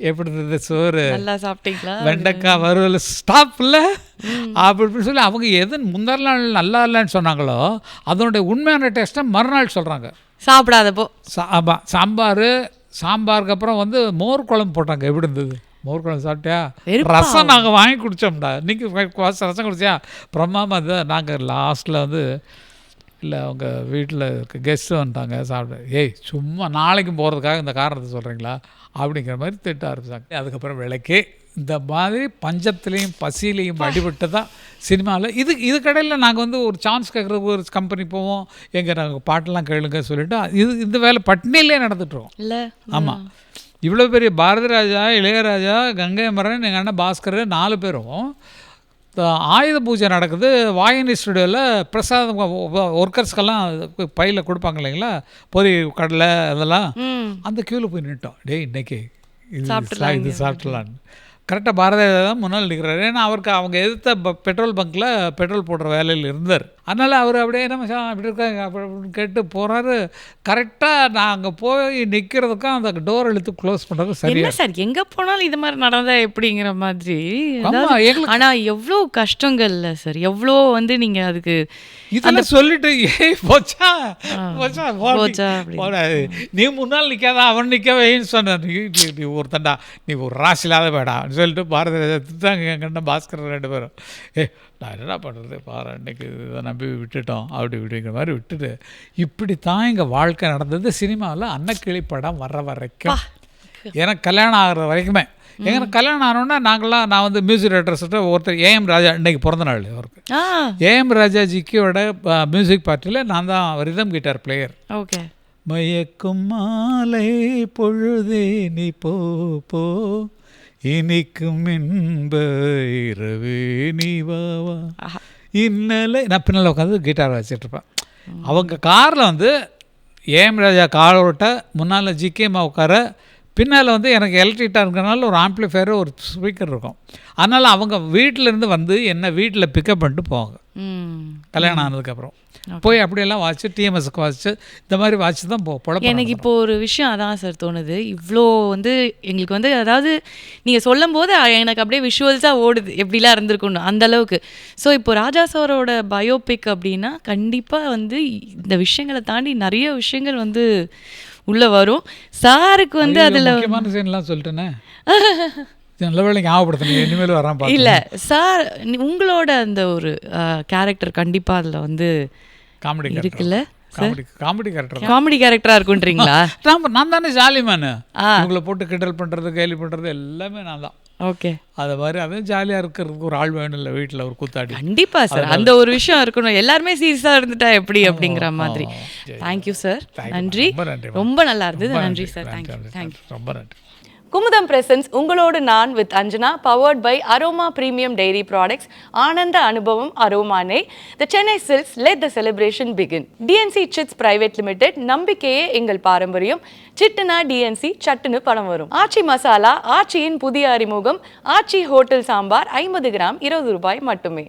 எப்படி இருந்தது சோறு, நல்லா சாப்பிட்டீங்களா, வெண்டைக்காய் வறுவல் ஸ்டாப் இல்லை அப்படி சொல்லி அவங்க எது முந்தல் நாள் நல்லா இல்லைன்னு சொன்னாங்களோ அதனுடைய உண்மையான டேஸ்ட்டை மறுநாள் சொல்கிறாங்க. சாப்பிடாதப்போ ஆமாம், சாம்பார் சாம்பாருக்கு அப்புறம் வந்து மோர் குழம்பு போட்டாங்க. எப்படி இருந்தது? மோர் குழம்பு சாப்பிட்டியா? வெறுப்பா. ரசம் நாங்கள் வாங்கி குடித்தோம்டா. நீங்கள் ரசம் குடிச்சியா? பிரமாமா தான். நாங்கள் லாஸ்ட்டில் வந்து இல்லை அவங்க வீட்டில் கெஸ்ட்டு வந்துட்டாங்க சாப்பிட. ஏய் சும்மா நாளைக்கும் போகிறதுக்காக இந்த காரணத்தை சொல்கிறீங்களா அப்படிங்கிற மாதிரி திட்ட ஆரம்பிச்சாங்க. அதுக்கப்புறம் விளக்கே இந்த மாதிரி பஞ்சத்துலேயும் பசியிலையும் அடிபட்டு தான் சினிமாவில் இது கடையில் நாங்கள் வந்து ஒரு சான்ஸ் கேட்குறதுக்கு ஒரு கம்பெனி போவோம், எங்கே நாங்கள் பாட்டெல்லாம் கேளுங்க சொல்லிவிட்டு இந்த வேலை பட்னிலே நடந்துட்டுருக்கோம். இல்லை. ஆமாம். இவ்வளோ பெரிய பாரதி ராஜா, இளையராஜா, கங்கை அமரன், எங்கள் அண்ணன் பாஸ்கர் 4 பேரும் ஆயுத பூஜை நடக்குது வாகினி ஸ்டுடியோவில். பிரசாதம் ஒர்க்கர்ஸ்க்கெல்லாம் பையில் கொடுப்பாங்க இல்லைங்களா, பொரி கடலை அதெல்லாம். அந்த க்யூவில் போய் நின்ட்டோம். டேய் இன்னைக்கு இது சாப்பிட்லான்னு. கரெக்டாக பாரதி தான் முன்னால் நிற்கிறாரு. ஏன்னா அவருக்கு அவங்க எதிர்த்த பெட்ரோல் பங்க்கில் பெட்ரோல் போடுற வேலையில் இருந்தார். அதனால் அவர் அப்படியே என்ன அப்படி இருக்காங்க அப்படின்னு கேட்டு போகிறாரு. கரெக்டாக நான் அங்கே போய் நிற்கிறதுக்கும் அந்த டோர் இழுத்து க்ளோஸ் பண்ணுறது சரியா சார் எங்கே போனாலும் இது மாதிரி நடந்தா எப்படிங்கிற மாதிரி. ஆனால் எவ்வளோ கஷ்டங்கள்ல சார், எவ்வளோ வந்து நீங்கள் அதுக்கு இதெல்லாம் சொல்லிட்டு போச்சா நீ முன்னால் நிற்காத அவன் நிற்கவேன்னு சொன்னார். நீ ஒரு தண்டா நீ ஒரு ராசி இல்லாத வேடான்னு சொல்லிட்டு பாரதி ராஜா திட்டாங்க. எங்கண்ணா பாஸ்கர் 2 பேரும். நான் என்னடா பண்ணுறது பாரு இன்னைக்கு இதை நம்பி விட்டுட்டோம் அப்படி இப்படிங்கிற மாதிரி விட்டுட்டு இப்படி தான் எங்கள் வாழ்க்கை நடந்தது. சினிமாவில் அன்னக்கிளி படம் வர்ற வரைக்கும், எனக்கு கல்யாணம் ஆகிற வரைக்குமே. எனக்கு கல்யாணம் ஆனோன்னா நான் வந்து மியூசிக் டைரக்டர்ஸ்கிட்ட ஒருத்தர் ஏஎம் ராஜா இன்னைக்கு பிறந்த நாள் அவருக்கு. ஏஎம் ராஜாஜிக்கோட மியூசிக் பார்ட்டியில் நான் தான் ரிதம் கிட்டார் பிளேயர். ஓகே. மயக்கும் மாலை பொழுதே நீ போ போ இனிக்கும் இன்ப இரவே நீ வாவா இன்னலை. நான் பின்னால் உட்காந்து கிட்டார் வச்சிட்ருப்பேன். அவங்க காரில் வந்து ஏஎம் ராஜா கார் ஓட்ட, முன்னால் ஜிகேமா உட்கார, பின்னால் வந்து எனக்கு எலக்ட்ரிக்காக இருக்கிறனால ஒரு ஆம்ப்ளிஃபையர் ஒரு ஸ்பீக்கர் இருக்கும். அதனால் அவங்க வீட்டிலேருந்து வந்து என்னை வீட்டில் பிக்கப் பண்ணிட்டு போவாங்க. கல்யாணம் ஆனதுக்கப்புறம் போய் அப்படியெல்லாம் வாட்ச்சு டிஎம்எஸ்க்கு வாட்ச்சு இந்த மாதிரி வாட்ச்சு தான் பொழப்பு. எனக்கு இப்போ ஒரு விஷயம் அதான் சார் தோணுது. இவ்வளோ வந்து எங்களுக்கு வந்து அதாவது நீங்கள் சொல்லும் போது எனக்கு அப்படியே விஷுவல்ஸாக ஓடுது எப்படிலாம் இருந்திருக்குன்னு அந்த அளவுக்கு. ஸோ இப்போ ராஜா சாரோட பயோபிக் அப்படின்னா கண்டிப்பாக வந்து இந்த விஷயங்களை தாண்டி நிறைய விஷயங்கள் வந்து உள்ளே வரும். சாருக்கு வந்து அதில் முக்கியமான சீன்லாம் சொல்லிட்டேனே, நல்ல வேலை ஞாபகப்படுத்தினீங்க. இனிமேல் வரான் இல்லை சார், உங்களோட அந்த ஒரு கேரக்டர் கண்டிப்பாக அதில் வந்து காமெடி இருக்குல்ல. காமெடி கேரக்டரா இருக்குன்றீங்களா? நான் தானே ஜாலிமானு. உங்களை போட்டு கிண்டல் பண்ணுறது கேலி பண்ணுறது எல்லாமே நான் தான். ஓகே. அது மாதிரி அதுவும் ஜாலியாக இருக்கிறதுக்கு ஒரு ஆள் வேணும் இல்லை வீட்டில் ஒரு கூத்தாடி. கண்டிப்பா சார், அந்த ஒரு விஷயம் இருக்கணும். எல்லாருமே சீரியஸாக இருந்துட்டா எப்படி அப்படிங்கிற மாதிரி. தேங்க்யூ சார், நன்றி, ரொம்ப நல்லா இருந்தது. நன்றி சார், தேங்க்யூ, ரொம்ப நன்றி. Kumudam presents உங்களோடு நான் with Anjana, powered by Aroma Premium Dairy Products, ஆனந்த அனுபவம் அரோமானே. The Chennai Silks, let the celebration begin. DNC Chits Private Limited, நம்பிக்கையே எங்கள் பாரம்பரியம். சிட்டுனா DNC, சட்டுன்னு பணம் வரும். ஆச்சி மசாலா, ஆச்சியின் புதிய அறிமுகம். ஆச்சி ஹோட்டல் சாம்பார் 50 கிராம் 20 ரூபாய் மட்டுமே.